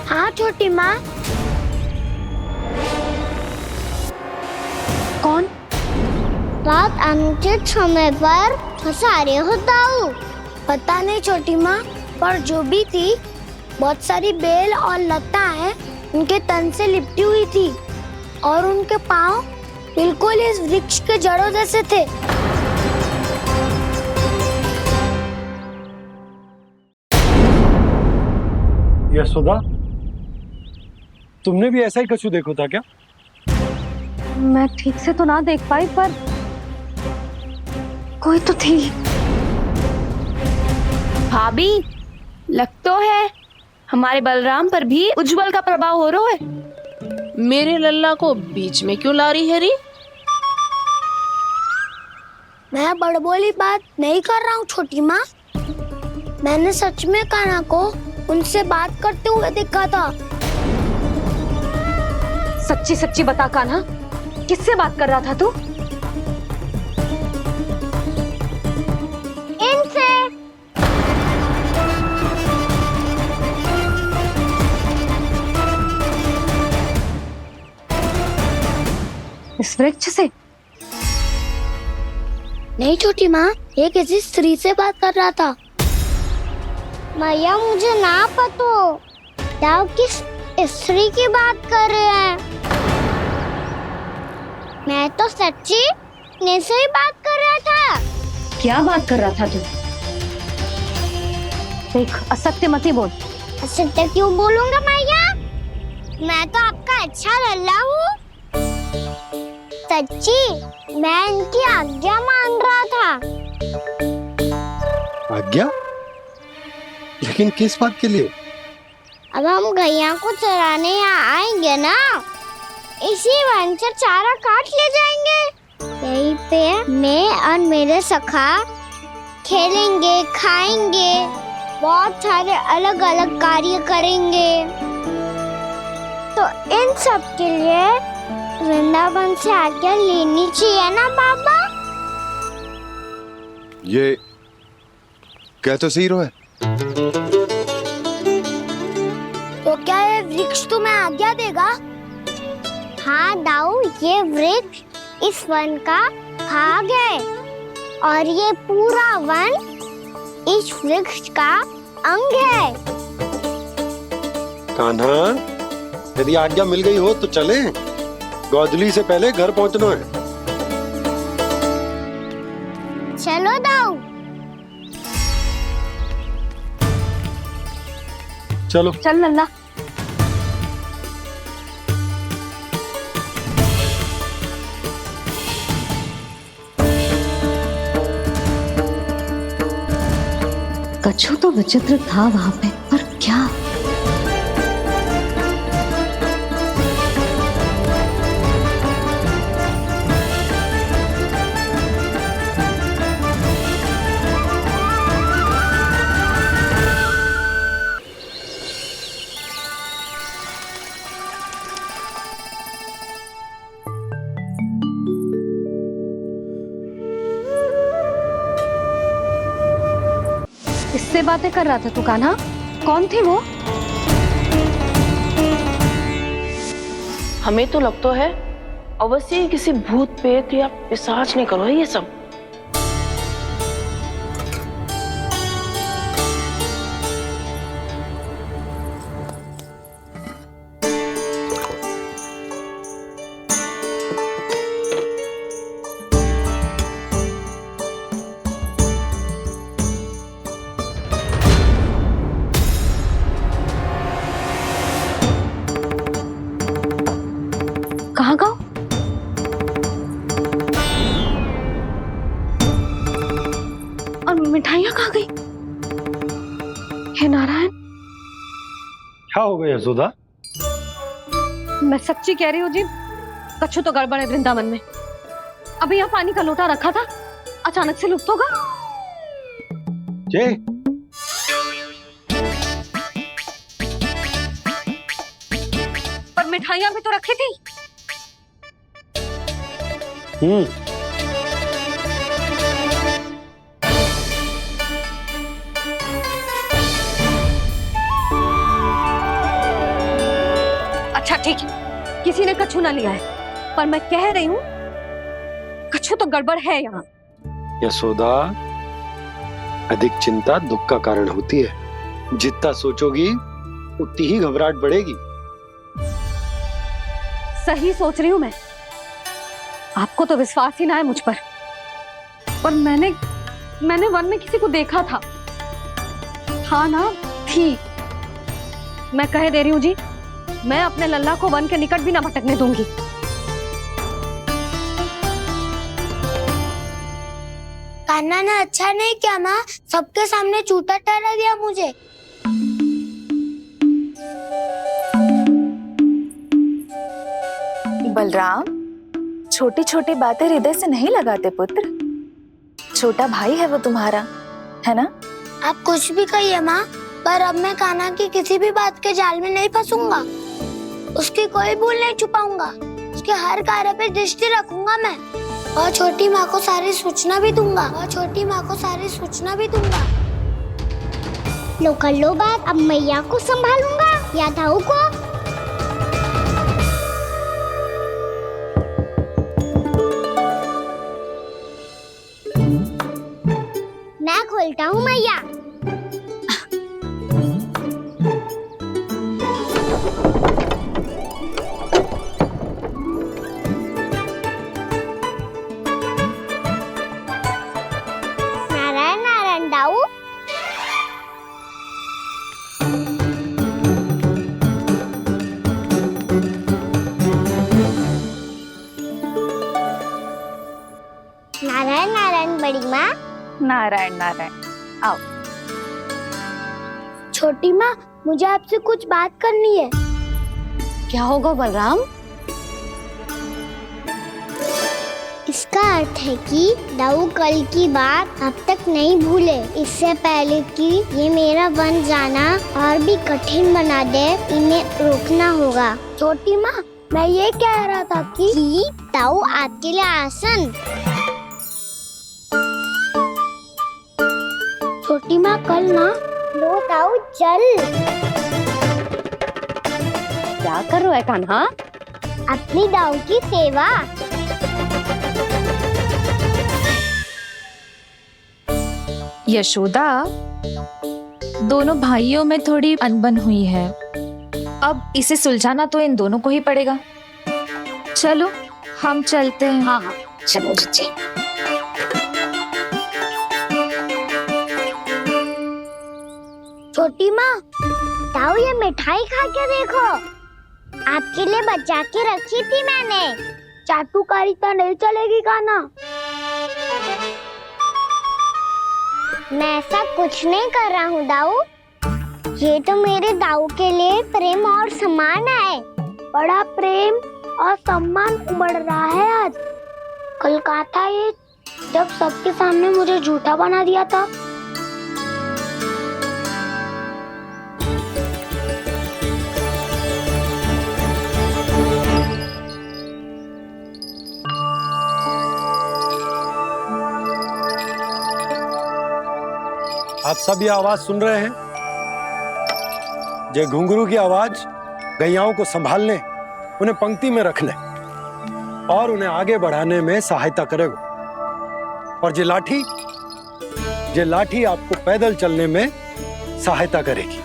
हाँ छोटी माँ। कौन? रात अनुचित समय पर फंसारे होता हूँ। पता नहीं छोटी माँ, पर जो भी थी बहुत सारी बेल और लता है उनके तन से लिपटी हुई थी और उनके पाँव बिल्कुल इस वृक्ष के जड़ों जैसे थे। यशोदा, तुमने भी ऐसा ही कछू देखो था क्या? मैं ठीक से तो ना देख पाई, पर कोई तो थी। भाभी, लग तो है हमारे बलराम पर भी उज्जवल का प्रभाव हो रहा है। मेरे लल्ला को बीच में क्यों ला रही है री? मैं बड़बोली बात नहीं कर रहा हूँ छोटी माँ। मैंने सच में कान्हा को उनसे बात करते हुए देखा था। सच्ची सच्ची बता कान्हा, किससे बात कर रहा था तू? इनसे। इस वृक्ष से? नहीं छोटी माँ, ये किसी स्त्री से बात कर रहा था। मैया मुझे ना पतो क्या किस स्त्री की बात कर रहे हैं। मैं तो सच्ची ने से ही बात कर रहा था। क्या बात कर रहा था तू? देख, असत्य मत ही बोल। असत्य क्यों बोलूंगा मैया? मैं तो आपका अच्छा लल्ला हूँ। सच्ची मैं इनकी आज्ञा मान रहा था। आज्ञा? लेकिन किस बात के लिए? अब हम गैया को चराने यहाँ आएंगे ना, इसी वन से चारा काट ले जाएंगे। यहीं पे मैं और मेरे सखा खेलेंगे, खाएंगे, बहुत सारे अलग अलग कार्य करेंगे। तो इन सब के लिए वृंदावन से आज्ञा लेनी चाहिए ना बाबा? ये कह तो सही रहा है। तो क्या ये वृक्ष तुम्हें आज्ञा देगा? हाँ दाऊ, ये वृक्ष इस वन का भाग है और ये पूरा वन इस वृक्ष का अंग है। कान्हा, यदि आज्ञा मिल गई हो तो चले। गोधली से पहले घर पहुंचना है। चलो दाऊ। चलो चल लल्ला। कछु तो विचित्र था वहां पे, पर क्या? किससे बातें कर रहा था तू कान्हा? कौन थी वो? हमें तो लगता है अवश्य ही किसी भूत प्रेत या पिशाच ने करो है ये सब। कहाँ गाँव? और मिठाइयाँ कहाँ गई? हे नारायण! क्या हो गया यशोदा? मैं सच्ची कह रही हूँ जी, कछु तो गड़बड़ है वृंदावन में। अभी यहाँ पानी का लोटा रखा था, अचानक से लुप्त होगा। जय, पर मिठाइयाँ भी तो रखी थी। अच्छा ठीक है, किसी ने कछु ना लिया है, पर मैं कह रही हूँ कछु तो गड़बड़ है यहाँ। यशोदा, अधिक चिंता दुख का कारण होती है। जितना सोचोगी उतनी ही घबराहट बढ़ेगी। सही सोच रही हूँ मैं। आपको तो विश्वास ही ना है मुझ पर मैंने वन में किसी को देखा था। हाँ ना, थी। मैं कह दे रही हूँ जी, मैं अपने लल्ला को वन के निकट भी ना भटकने दूंगी। कान्हा ने अच्छा नहीं किया माँ, सबके सामने चूता ठहरा दिया मुझे। बलराम, छोटी छोटी बातें हृदय से नहीं लगाते पुत्र। छोटा भाई है वो तुम्हारा, है ना? आप कुछ भी कहिए माँ, पर अब मैं कान्हा की किसी भी बात के जाल में नहीं फंसूंगा। उसकी कोई भूल नहीं छुपाऊंगा, उसके हर कार्य पे दृष्टि रखूंगा मैं, और छोटी माँ को सारी सूचना भी दूंगा, लो कर लो बात, अब मैया को संभालूंगा या दाऊ को। मैं खोलता हूँ मैया। नारायण नारायण दाऊ। नारायण नारायण बड़ी माँ। नारायण नारायण, आओ। छोटी माँ, मुझे आपसे कुछ बात करनी है। क्या होगा बलराम? इसका अर्थ है कि दाऊ कल की बात अब तक नहीं भूले, इससे पहले कि ये मेरा वन जाना और भी कठिन बना दे, इन्हें रोकना होगा। छोटी माँ, मैं ये कह रहा था कि दाऊ आपके लिए आसन। छोटी माँ, कल ना लो दाऊ चल। क्या कर रहा है कान्हा? अपनी दाऊ की सेवा। यशोदा, दोनों भाइयों में थोड़ी अनबन हुई है, अब इसे सुलझाना तो इन दोनों को ही पड़ेगा। चलो हम चलते हैं। हाँ हाँ चलो जी। छोटी माँ, दाऊ ये मिठाई खा के देखो, आपके लिए बचा के रखी थी मैंने। चाटुकारिता नहीं चलेगी कान्हा। मैं ऐसा कुछ नहीं कर रहा हूँ दाऊ, ये तो मेरे दाऊ के लिए प्रेम और सम्मान है। बड़ा प्रेम और सम्मान उमड़ रहा है आज। कल कहा था ये, जब सबके सामने मुझे झूठा बना दिया था। आप सब ये आवाज सुन रहे हैं? ये घुंघरू की आवाज गैयाओं को संभालने, उन्हें पंक्ति में रखने और उन्हें आगे बढ़ाने में सहायता करेगा। और ये लाठी आपको पैदल चलने में सहायता करेगी।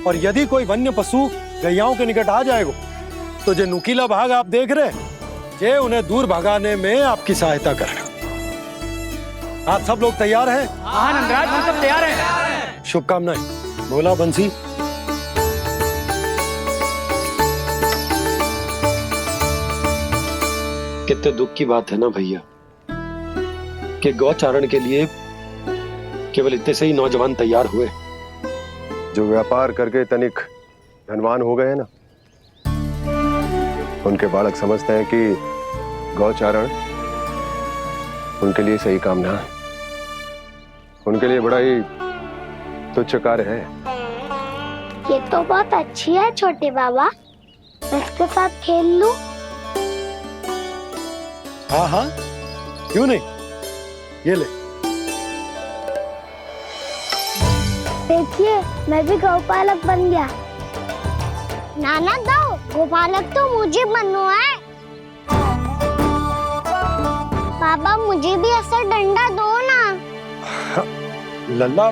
और यदि कोई वन्य पशु गैयाओं के निकट आ जाएगा तो जो नुकीला भाग आप देख रहे हैं, ये उन्हें दूर भगाने में आपकी सहायता करेगा। आप सब लोग तैयार हैं? हाँ नंदराज, हम सब तैयार हैं। शुभकामनाएं। बोला बंसी। कितने दुख की बात है ना भैया कि गौचारण के लिए केवल इतने से ही नौजवान तैयार हुए। जो व्यापार करके तनिक धनवान हो गए ना, उनके बालक समझते हैं कि गौचारण उनके लिए सही काम ना है, उनके लिए बड़ा ही तुच्छ कार्य है। ये तो बहुत अच्छी है छोटे बाबा, इसके साथ खेल लूं? हाँ हाँ, क्यों नहीं, ये ले। देखिए, मैं भी गौपालक बन गया। नाना दो, गौपालक तो मुझे बनना है। बाबा मुझे भी ऐसा डंडा दो ना। लल्ला,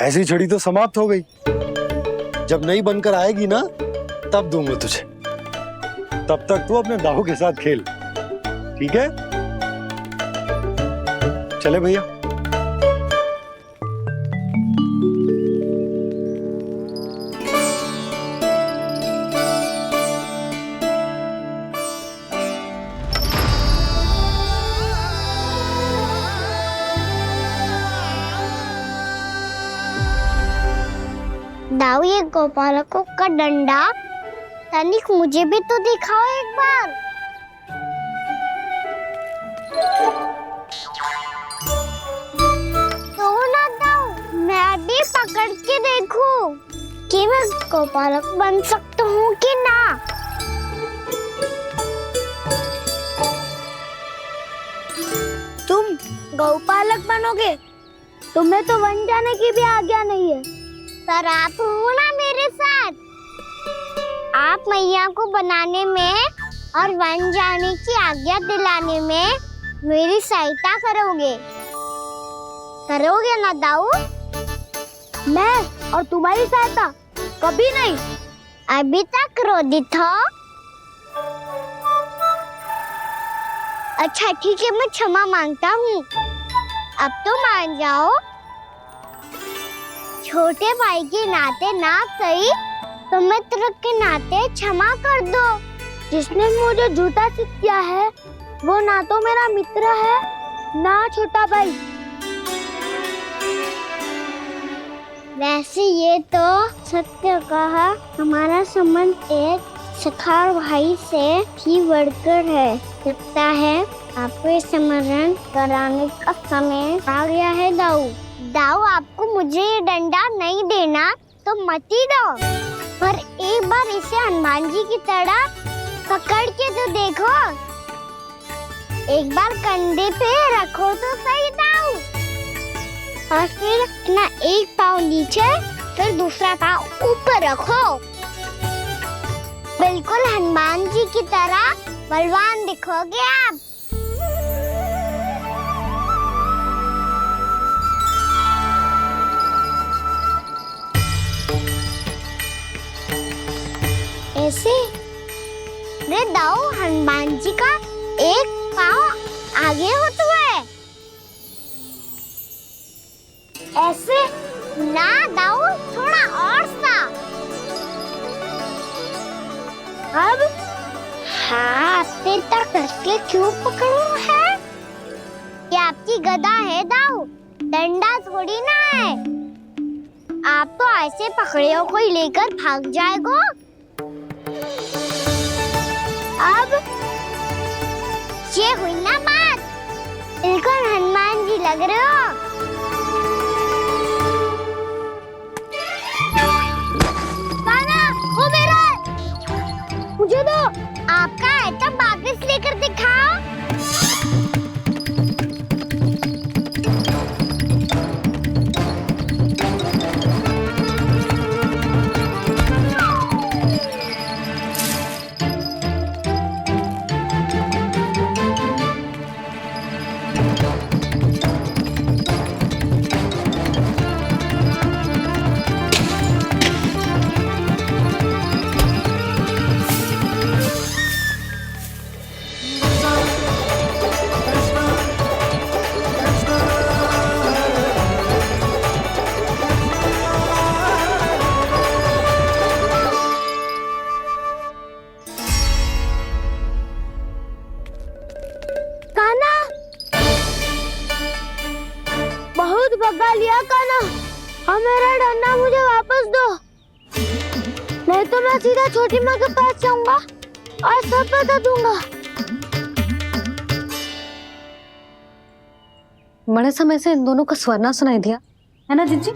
ऐसी छड़ी तो समाप्त हो गई। जब नई बनकर आएगी ना, तब दूंगा तुझे। तब तक तू अपने दाऊ के साथ खेल, ठीक है? चले भैया। दाऊ, ये गोपालकों का डंडा तनिक मुझे भी तो दिखाओ एक बार। तो ना दाऊ, मैं भी पकड़ के देखूं कि मैं गोपालक बन सकता हूँ कि ना। तुम गौपालक बनोगे? तुम्हें तो वन जाने की भी आज्ञा नहीं है। पर आप हो ना मेरे साथ। आप मैया को बनाने में और वन जाने की आज्ञा दिलाने में मेरी सहायता करोगे ना दाऊ? मैं और तुम्हारी सहायता कभी नहीं। अभी तक क्रोधित हो? अच्छा ठीक है, मैं क्षमा मांगता हूँ। अब तो मान जाओ। छोटे भाई के नाते ना सही तो मित्र के नाते क्षमा कर दो। जिसने मुझे झूठा सिद्ध किया है वो ना तो मेरा मित्र है ना छोटा भाई। वैसे ये तो सत्य कहा, हमारा संबंध एक सखा भाई से भी बढ़कर है। लगता है आपको स्मरण कराने का समय आ गया है दाऊ। दाऊ, आपको मुझे ये डंडा नहीं देना तो मत ही दो, पर एक बार इसे हनुमान जी की तरह पकड़ के तो देखो। एक बार कंधे पे रखो तो सही दाऊ, और फिर अपना एक पाँव नीचे फिर दूसरा पाँव ऊपर रखो। बिल्कुल हनुमान जी की तरह बलवान दिखोगे आप। ऐसे रे दाऊ, हनुमान जी का एक पाँव आगे होता है। ऐसे ना दाऊ, थोड़ा और सा। अब हाथ तक कसके क्यों पकड़ू है? ये आपकी गदा है दाऊ, डंडा थोड़ी ना है। आप तो ऐसे पकड़े हो कोई लेकर भाग जाएगा। अब ये हुई ना बात, बिल्कुल हनुमान जी लग रहे हो। कान्हा, वो मेरा है। मुझे दो। आपका आइटम वापस लेकर दिखाओ। भगा लिया कान्हा, अब मेरा डंडा मुझे वापस दो, नहीं तो मैं सीधा छोटी माँ के पास जाऊंगा और सब बता दूंगा। बड़े समय से इन दोनों का स्वर ना सुनाई दिया, है ना जीजी?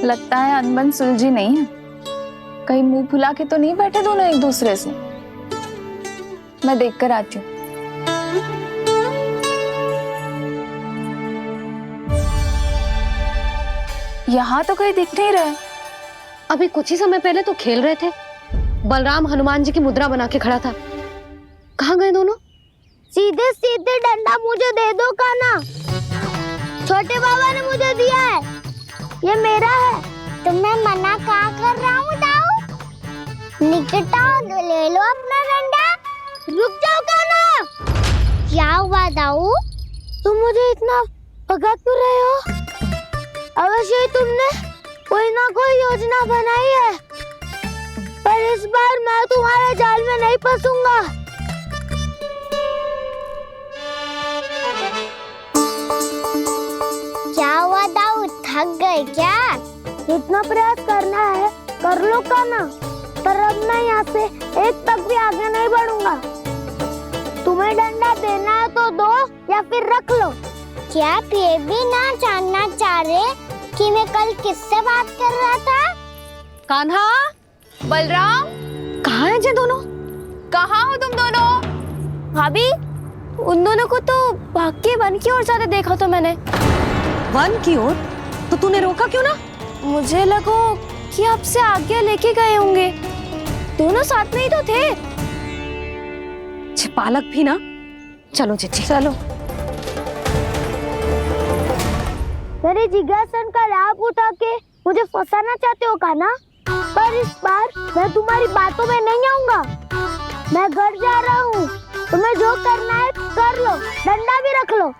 लगता है अनबन सुलझी नहीं है। कहीं मुंह फुला के तो नहीं बैठे दोनों एक दूसरे से। मैं देखकर आती हूँ। यहाँ तो कहीं दिख नहीं रहा। अभी कुछ ही समय पहले तो खेल रहे थे। बलराम हनुमान जी की मुद्रा बना के खड़ा था। कहाँ गए दोनों? सीधे सीधे डंडा मुझे दे दो कान्हा, छोटे बाबा ने मुझे दिया है, ये मेरा है। तुम्हें मना कहाँ कर रहा हूँ दाऊ? निकट आओ, ले लो अपना डंडा। रुक जाओ कान्हा। क्या हुआ दाऊ? तुम मुझे इतना भगा क्यों रहे हो? अवश्य ही तुमने कोई ना कोई योजना बनाई है, पर इस बार मैं तुम्हारे जाल में नहीं फंसूंगा। क्या हुआ दाऊ, थक गए क्या? इतना प्रयास कर कर लो कान्हा, पर अब मैं यहाँ से एक तक भी आगे नहीं बढ़ूंगा। तुम्हें डंडा देना है तो दो या फिर रख लो। क्या आप ये भी ना जानना चाह रहे कि मैं कल किससे बात कर रहा था? कान्हा, बलराम, कहाँ है ये दोनों? कहाँ हो तुम दोनों? भाभी, उन दोनों को तो भाग के वन की ओर जाते देखा तो मैंने। वन की ओर? तो तूने रोका क्यों ना? मुझे लगा कि आपसे आगे लेके गए होंगे। दोनों साथ में ही तो थे। पालक भी ना। चलो जीजी, चलो। मेरे जिज्ञासन का लाभ उठा के मुझे फंसाना चाहते हो कान्हा? पर इस बार मैं तुम्हारी बातों में नहीं आऊंगा। मैं घर जा रहा हूँ। तुम्हें जो करना है कर लो, डंडा भी रख लो।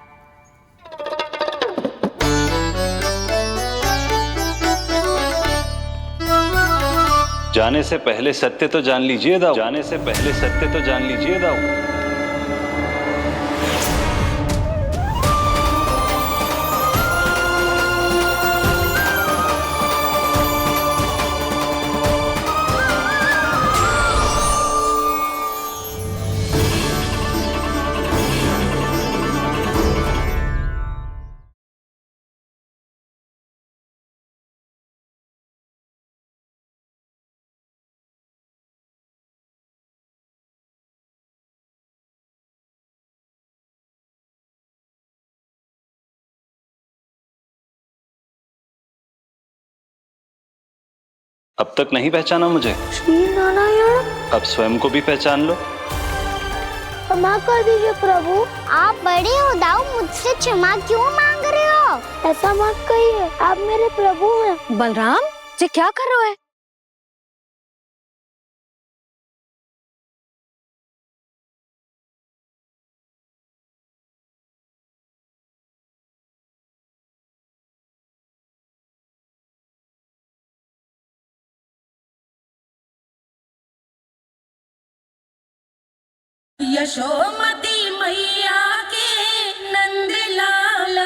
जाने से पहले सत्य तो जान लीजिए दाऊ। जाने से पहले सत्य तो जान लीजिए दाऊ। अब तक नहीं पहचाना मुझे? श्री नारायण। अब स्वयं को भी पहचान लो। क्षमा कर दीजिए प्रभु। आप बड़े हो दाऊ, मुझसे क्षमा क्यों मांग रहे हो? ऐसा मत कहिए, आप मेरे प्रभु हैं। बलराम, ये क्या कर रहे हो? यशोमती मैया के नंद लाला।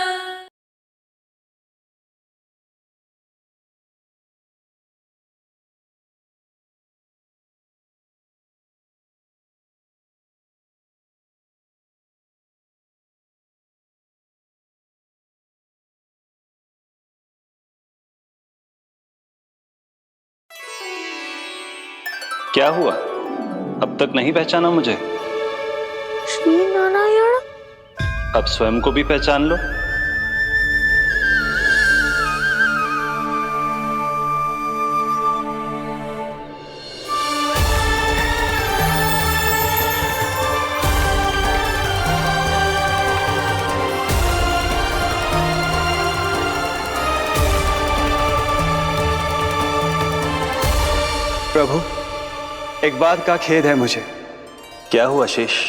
क्या हुआ? अब तक नहीं पहचाना मुझे? श्री नारायण। अब स्वयं को भी पहचान लो। प्रभु, एक बात का खेद है मुझे। क्या हुआ शेष?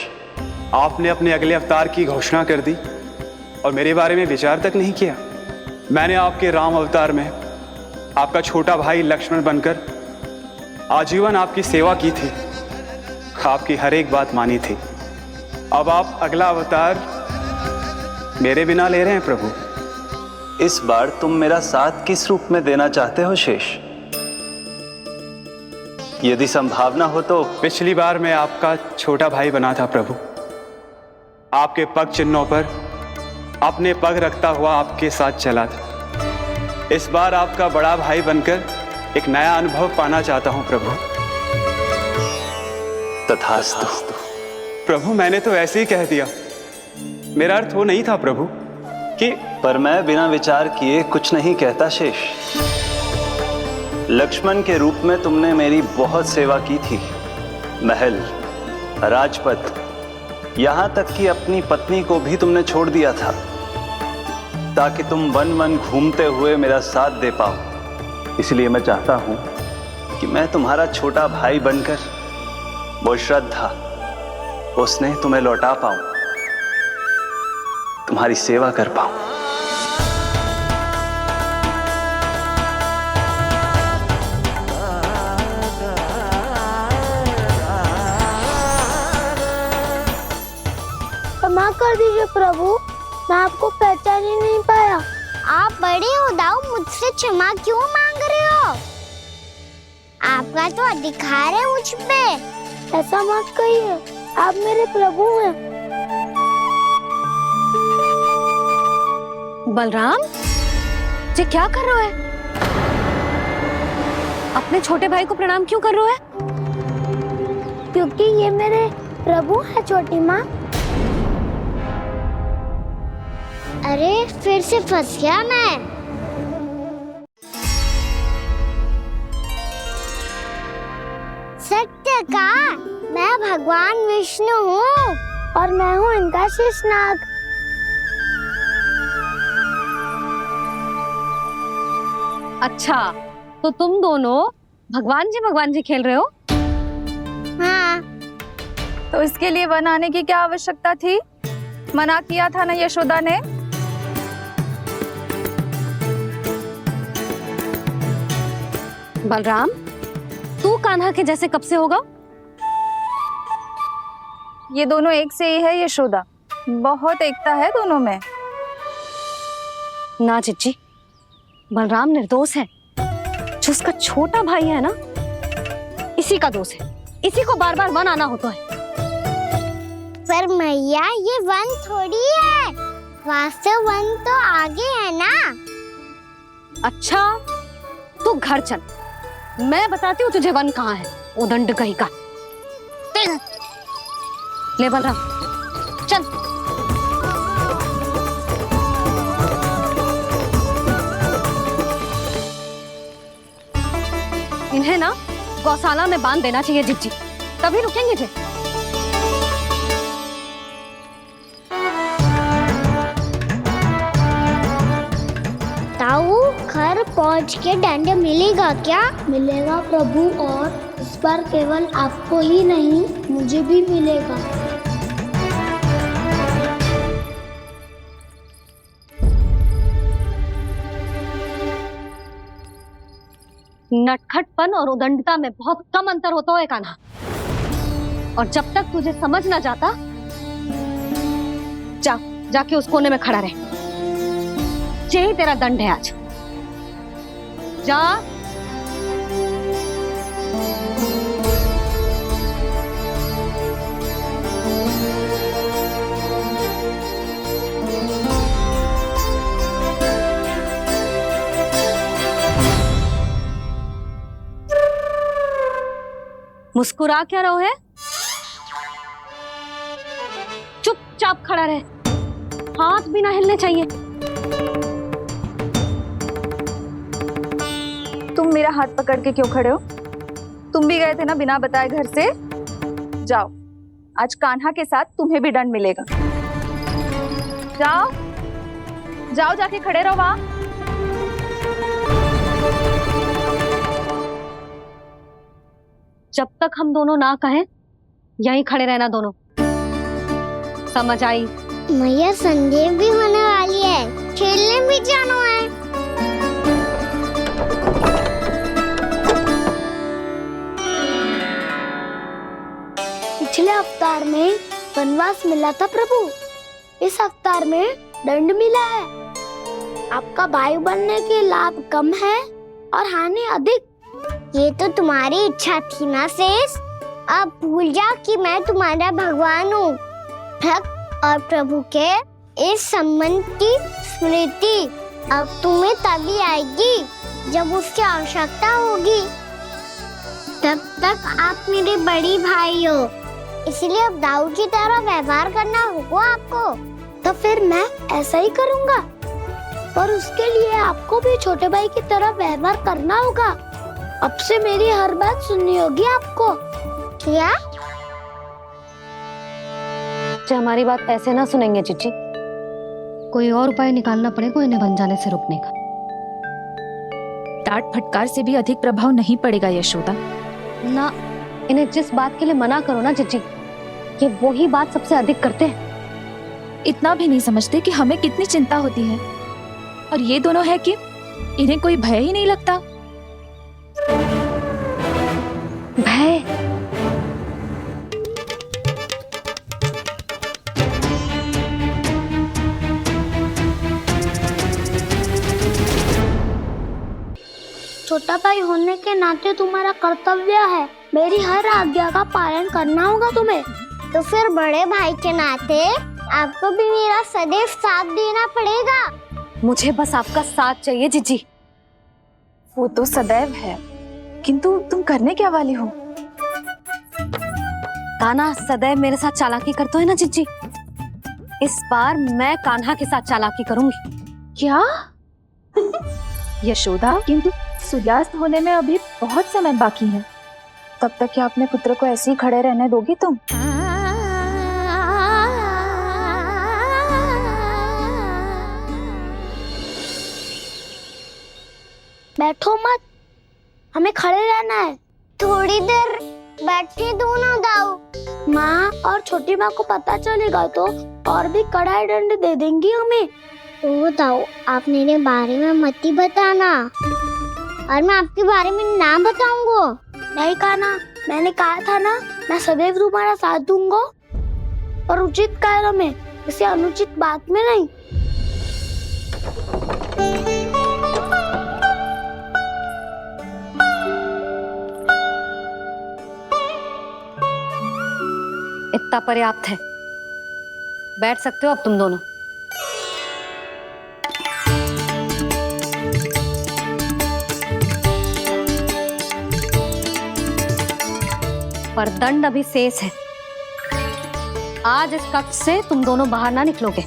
आपने अपने अगले अवतार की घोषणा कर दी और मेरे बारे में विचार तक नहीं किया। मैंने आपके राम अवतार में आपका छोटा भाई लक्ष्मण बनकर आजीवन आपकी सेवा की थी, आपकी हर एक बात मानी थी। अब आप अगला अवतार मेरे बिना ले रहे हैं प्रभु। इस बार तुम मेरा साथ किस रूप में देना चाहते हो शेष? यदि संभावना हो तो। पिछली बार मैं आपका छोटा भाई बना था प्रभु। आपके पग चिन्हों पर अपने पग रखता हुआ आपके साथ चला था। इस बार आपका बड़ा भाई बनकर एक नया अनुभव पाना चाहता हूं प्रभु। तथास्तु। प्रभु, मैंने तो ऐसे ही कह दिया, मेरा अर्थ वो नहीं था प्रभु कि। पर मैं बिना विचार किए कुछ नहीं कहता शेष। लक्ष्मण के रूप में तुमने मेरी बहुत सेवा की थी। महल, राजपथ, यहां तक कि अपनी पत्नी को भी तुमने छोड़ दिया था ताकि तुम वन वन घूमते हुए मेरा साथ दे पाओ। इसलिए मैं चाहता हूं कि मैं तुम्हारा छोटा भाई बनकर वो श्रद्धा, वो स्नेह तुम्हें लौटा पाऊं, तुम्हारी सेवा कर पाऊं। क्षमा कर दीजिए प्रभु, मैं आपको पहचान ही नहीं पाया। आप बड़े हो दाऊ, मुझसे क्षमा क्यों मांग रहे हो? आपका तो अधिकार है मुझ पे। ऐसा मत कहिए, आप मेरे प्रभु हैं। बलराम, ये क्या कर रहे हो? अपने छोटे भाई को प्रणाम क्यों कर रहे हो? क्योंकि ये मेरे प्रभु है छोटी माँ। अरे फिर से फंस गया मैं। सत्य का, मैं भगवान विष्णु हूँ और मैं हूँ इनका शेषनाग। अच्छा, तो तुम दोनों भगवान जी खेल रहे हो? हाँ। तो इसके लिए वन आने की क्या आवश्यकता थी? मना किया था ना यशोदा ने। बलराम, तू कान्हा के जैसे कब से होगा? ये दोनों एक से ही है यशोदा, बहुत एकता है दोनों में। ना चिच्ची, बलराम निर्दोष है। जो उसका छोटा भाई है ना, इसी का दोष है। इसी को बार बार वन आना होता है। पर मैया, ये वन थोड़ी है, वास्तव वन तो आगे है ना। अच्छा, तू घर चल, मैं बताती हूँ तुझे वन कहाँ है। उदंड कहीं का। ले बलराम, चल। इन्हें ना गौशाला में बांध देना चाहिए जिज्जी, तभी रुकेंगे जे। ताऊ, घर पहुंच के दंड मिलेगा क्या? मिलेगा प्रभु, और इस बार केवल आपको ही नहीं, मुझे भी मिलेगा। नटखटपन और उदंडता में बहुत कम अंतर होता है कान्हा, और जब तक तुझे समझ ना जाता, जाके उस कोने में खड़ा रहे। यही तेरा दंड है आज। जा। मुस्कुरा क्या रहो है? चुपचाप खड़ा रहे, हाथ भी ना हिलने चाहिए। तुम मेरा हाथ पकड़ के क्यों खड़े हो? तुम भी गए थे ना बिना बताए घर से। जाओ, आज कान्हा के साथ तुम्हें भी दंड मिलेगा। जाओ जाओ, जाके खड़े रहो वहां। जब तक हम दोनों ना कहें, यहीं खड़े रहना दोनों। समझ आई? मैया, संध्या भी होने वाली है, खेलने भी जाना है। पिछले अवतार में वनवास मिला था प्रभु, इस अवतार में दंड मिला है। आपका भाई बनने के लाभ कम है और हानि अधिक। ये तो तुम्हारी इच्छा थी ना शेष। अब भूल जा कि मैं तुम्हारा भगवान हूँ। भक्त और प्रभु के इस संबंध की स्मृति अब तुम्हें तभी आएगी जब उसकी आवश्यकता होगी। तब तक आप मेरे बड़ी भाई हो, इसलिए अब दाऊ की तरह व्यवहार करना होगा आपको। तो फिर मैं ऐसा ही करूँगा, पर उसके लिए आपको भी छोटे भाई की तरह व्यवहार करना होगा। अब से मेरी हर बात सुननी होगी आपको। क्या? जो हमारी बात ऐसे ना सुनेंगे चिच्ची, कोई और उपाय निकालना पड़ेगा इन्हें बन जाने से रोकने का। डांट फटकार से भी अधिक प्रभाव नहीं पड़ेगा यशोदा। ना, इन्हें जिस बात के लिए मना करो ना चिच्ची, ये वही बात सबसे अधिक करते हैं। इतना भी नहीं समझते कि हमें कितनी चिंता होती है, और ये दोनों है कि इन्हें कोई भय ही नहीं लगता। भय? छोटा भाई होने के नाते तुम्हारा कर्तव्य है, मेरी हर आज्ञा का पालन करना होगा तुम्हें। तो फिर बड़े भाई के नाते आपको भी मेरा सदैव साथ देना पड़ेगा। मुझे बस आपका साथ चाहिए जीजी। वो तो सदैव है, किंतु तुम करने क्या वाली हो? कान्हा सदैव मेरे साथ चालाकी करते है ना जीजी, इस बार मैं कान्हा के साथ चालाकी करूंगी। क्या? यशोदा, किंतु सूर्यास्त होने में अभी बहुत समय बाकी है, तब तक क्या अपने पुत्र को ऐसे ही खड़े रहने दोगी तुम? बैठो मत, हमें खड़े रहना है। थोड़ी देर बैठे दो ना दाऊ। माँ और छोटी माँ को पता चलेगा तो और भी कड़ा दंड दे देंगी हमें। ओ दाऊ, आप मेरे बारे में मत ही बताना, और मैं आपके बारे में ना बताऊंगा। नहीं कान्हा, मैंने कहा था ना, मैं सदैव तुम्हारा साथ दूंगा, और उचित कार्य में, किसी अनुचित बात में नहीं। इतना पर्याप्त है, बैठ सकते हो अब तुम दोनों। पर दंड अभी शेष है, आज इस कक्ष से तुम दोनों बाहर ना निकलोगे,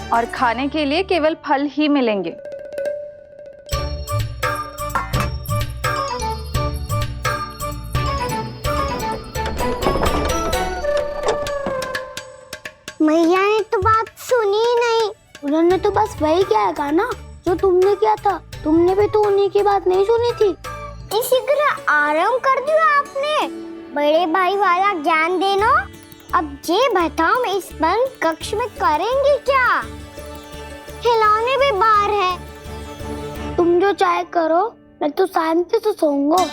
और खाने के लिए केवल फल ही मिलेंगे। मैया ने तो बात सुनी ही नहीं, उन्होंने तो बस वही किया ना जो तुमने किया था। तुमने भी तो उन्हीं की बात नहीं सुनी थी। शीघ्र आराम कर दिया आपने, बड़े भाई वाला ज्ञान देना। अब ये बताओ, मैं इस बंद कक्ष में करेंगे क्या? खिलौने भी बाहर है। तुम जो चाहे करो, मैं तो शांति से सोऊंगा।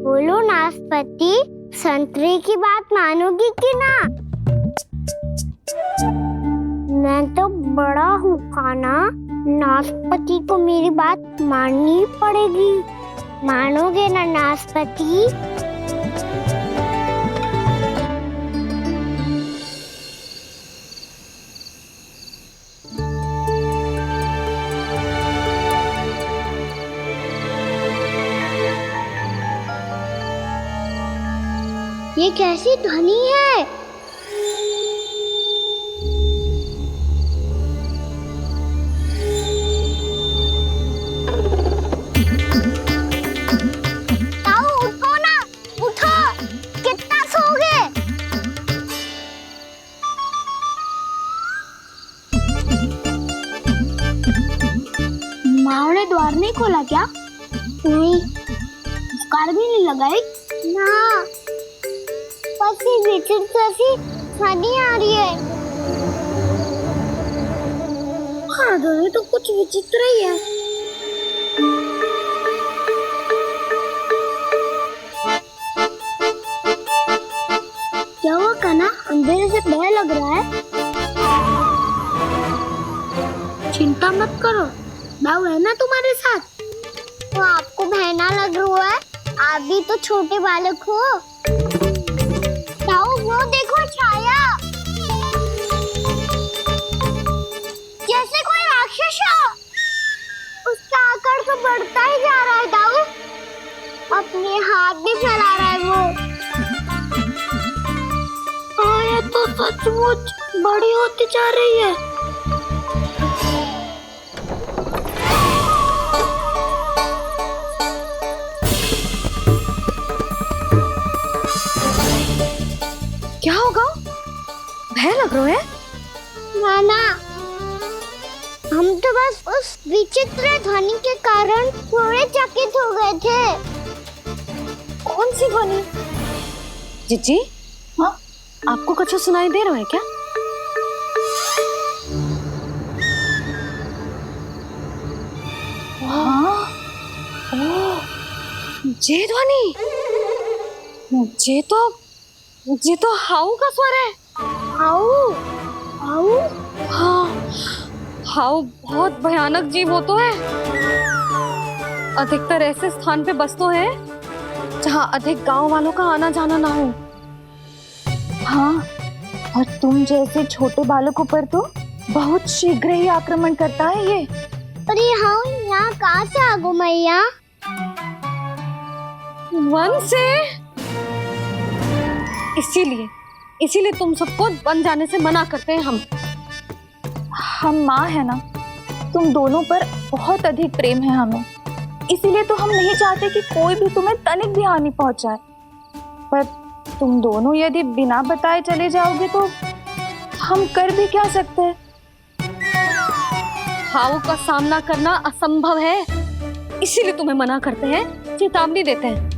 बोलो नाशपाती, संतरे की बात मानोगी कि ना? मैं तो बड़ा हूँ कान्हा, नाशपाती को मेरी बात माननी पड़ेगी। मानोगे ना नाशपाती? ये कैसी ध्वनि है? ताऊ उठो ना, उठो, कितना सोओगे? माँ ने द्वार नहीं खोला क्या? नहीं। कार भी नहीं लगाई? ना, ध्वनि आ रही है। हाँ, ध्वनि तो कुछ विचित्र ही है। क्या हुआ कान्हा, अंधेरे से डर लग रहा है? चिंता मत करो, दाऊ है ना तुम्हारे साथ। तो आपको बहना लग रहा है, आप भी तो छोटे बालक हो। वो देखो छाया, जैसे कोई राक्षस हो। उसका आकार तो बढ़ता ही जा रहा है दाऊ, अपने हाथ भी फैला रहा है वो। हाँ, ये तो सचमुच बड़ी होती जा रही है। क्या होगा? भय लग रहा है? नाना, हम तो बस उस विचित्र ध्वनि के कारण थोड़े चकित हो गए थे। कौन सी ध्वनि? जीजी, हाँ आपको कुछ सुनाई दे रहा है क्या? हाँ ओह, ये ध्वनि, ये तो हाउ का स्वर है। हाउ हाउ हाँ, हाउ बहुत भयानक जीव हो तो है। अधिकतर ऐसे स्थान पे बसते हैं जहाँ अधिक गांव वालों का आना जाना ना हो। हाँ, और तुम जैसे छोटे बालकों पर तो बहुत शीघ्र ही आक्रमण करता है ये। पर ये हाउ यहाँ कहाँ से आ गो मैया? वन से। इसीलिए तुम सबको वन जाने से मना करते हैं हम माँ है ना, तुम दोनों पर बहुत अधिक प्रेम है हमें, इसीलिए तो हम नहीं चाहते कि कोई भी तुम्हें तनिक भी हानि पहुंचाए। पर तुम दोनों यदि बिना बताए चले जाओगे तो हम कर भी क्या सकते हैं? हाउ का सामना करना असंभव है, इसीलिए तुम्हें मना करते हैं, चेतावनी देते हैं।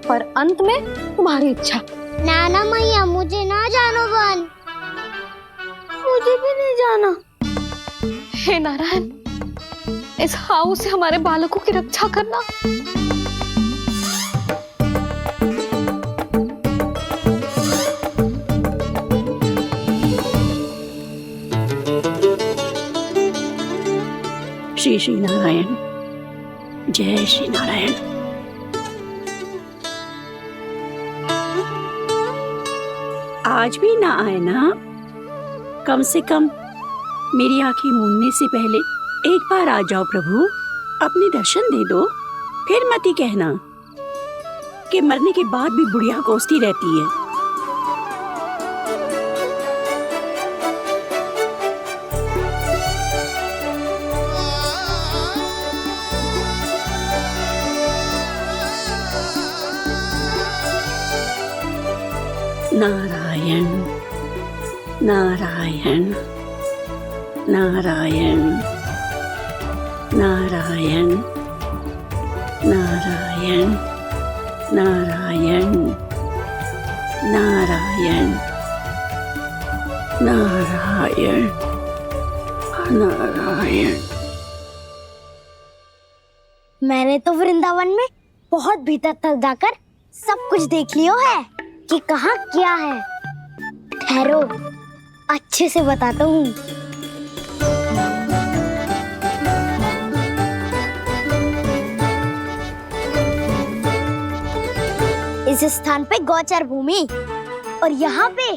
पर अंत में तुम्हारी इच्छा। नाना मैया, मुझे ना जानो वन, मुझे भी नहीं जाना। हे नारायण, इस हाउ से हमारे बालकों की रक्षा करना। श्री श्री नारायण, जय श्री नारायण। आज भी ना आए ना? कम से कम मेरी आंखें मूंदने से पहले एक बार आ जाओ प्रभु, अपने दर्शन दे दो। फिर मत ही कहना कि मरने के बाद भी बुढ़िया कोसती रहती है। नारायण नारायण नारायण नारायण नारायण नारायण नारायण नारायण नारायण। मैंने तो वृंदावन में बहुत भीतर तक जाकर सब कुछ देख लियो है कि कहाँ क्या है। ठहरो, अच्छे से बताता हूँ। इस स्थान पे गोचर भूमि, और यहाँ पे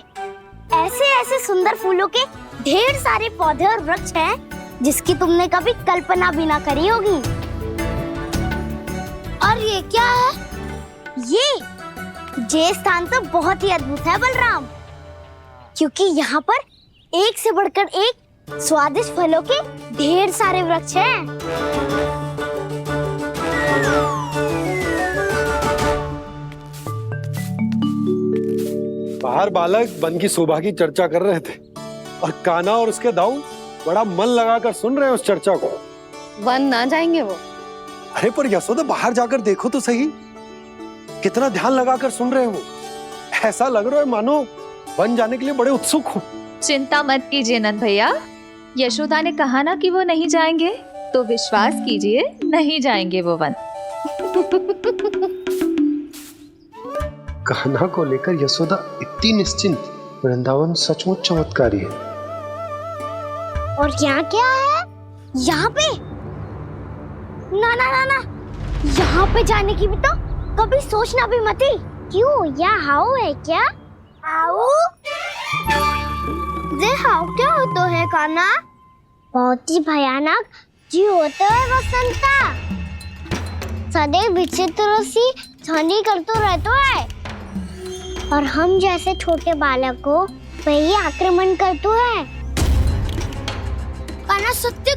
ऐसे ऐसे सुंदर फूलों के ढेर सारे पौधे और वृक्ष हैं जिसकी तुमने कभी कल्पना भी ना करी होगी। और ये क्या है? ये स्थान तो बहुत ही अद्भुत है बलराम, क्योंकि यहाँ पर एक से बढ़कर एक स्वादिष्ट फलों के ढेर सारे वृक्ष हैं। बाहर बालक वन की शोभा की चर्चा कर रहे थे और कान्हा और उसके दाऊ बड़ा मन लगाकर सुन रहे हैं उस चर्चा को। वन ना जाएंगे वो। अरे पर यशोदा, बाहर जाकर देखो तो सही, कितना ध्यान लगाकर सुन रहे हो। ऐसा लग रहा है मानो वन जाने के लिए बड़े उत्सुक हो। चिंता मत कीजिए नंद भैया, यशोदा ने कहा ना कि वो नहीं जाएंगे, तो विश्वास कीजिए नहीं जाएंगे वो वन। कान्हा को लेकर यशोदा इतनी निश्चिंत, वृंदावन सचमुच चमत्कारी है। और यहाँ क्या है? यहाँ पे ना ना ना ना, यहाँ पे जाने की भी तो कभी सोचना भी मत ही। क्यों, यह हाउ है क्या? हाउ? ये हाउ क्या होता है कान्हा? बहुत ही भयानक जी होता है वसंता, सदैव विचित्र सी ध्वनि करते रहता है, और हम जैसे छोटे बालक को वही आक्रमण करते हैं। कान्हा सत्य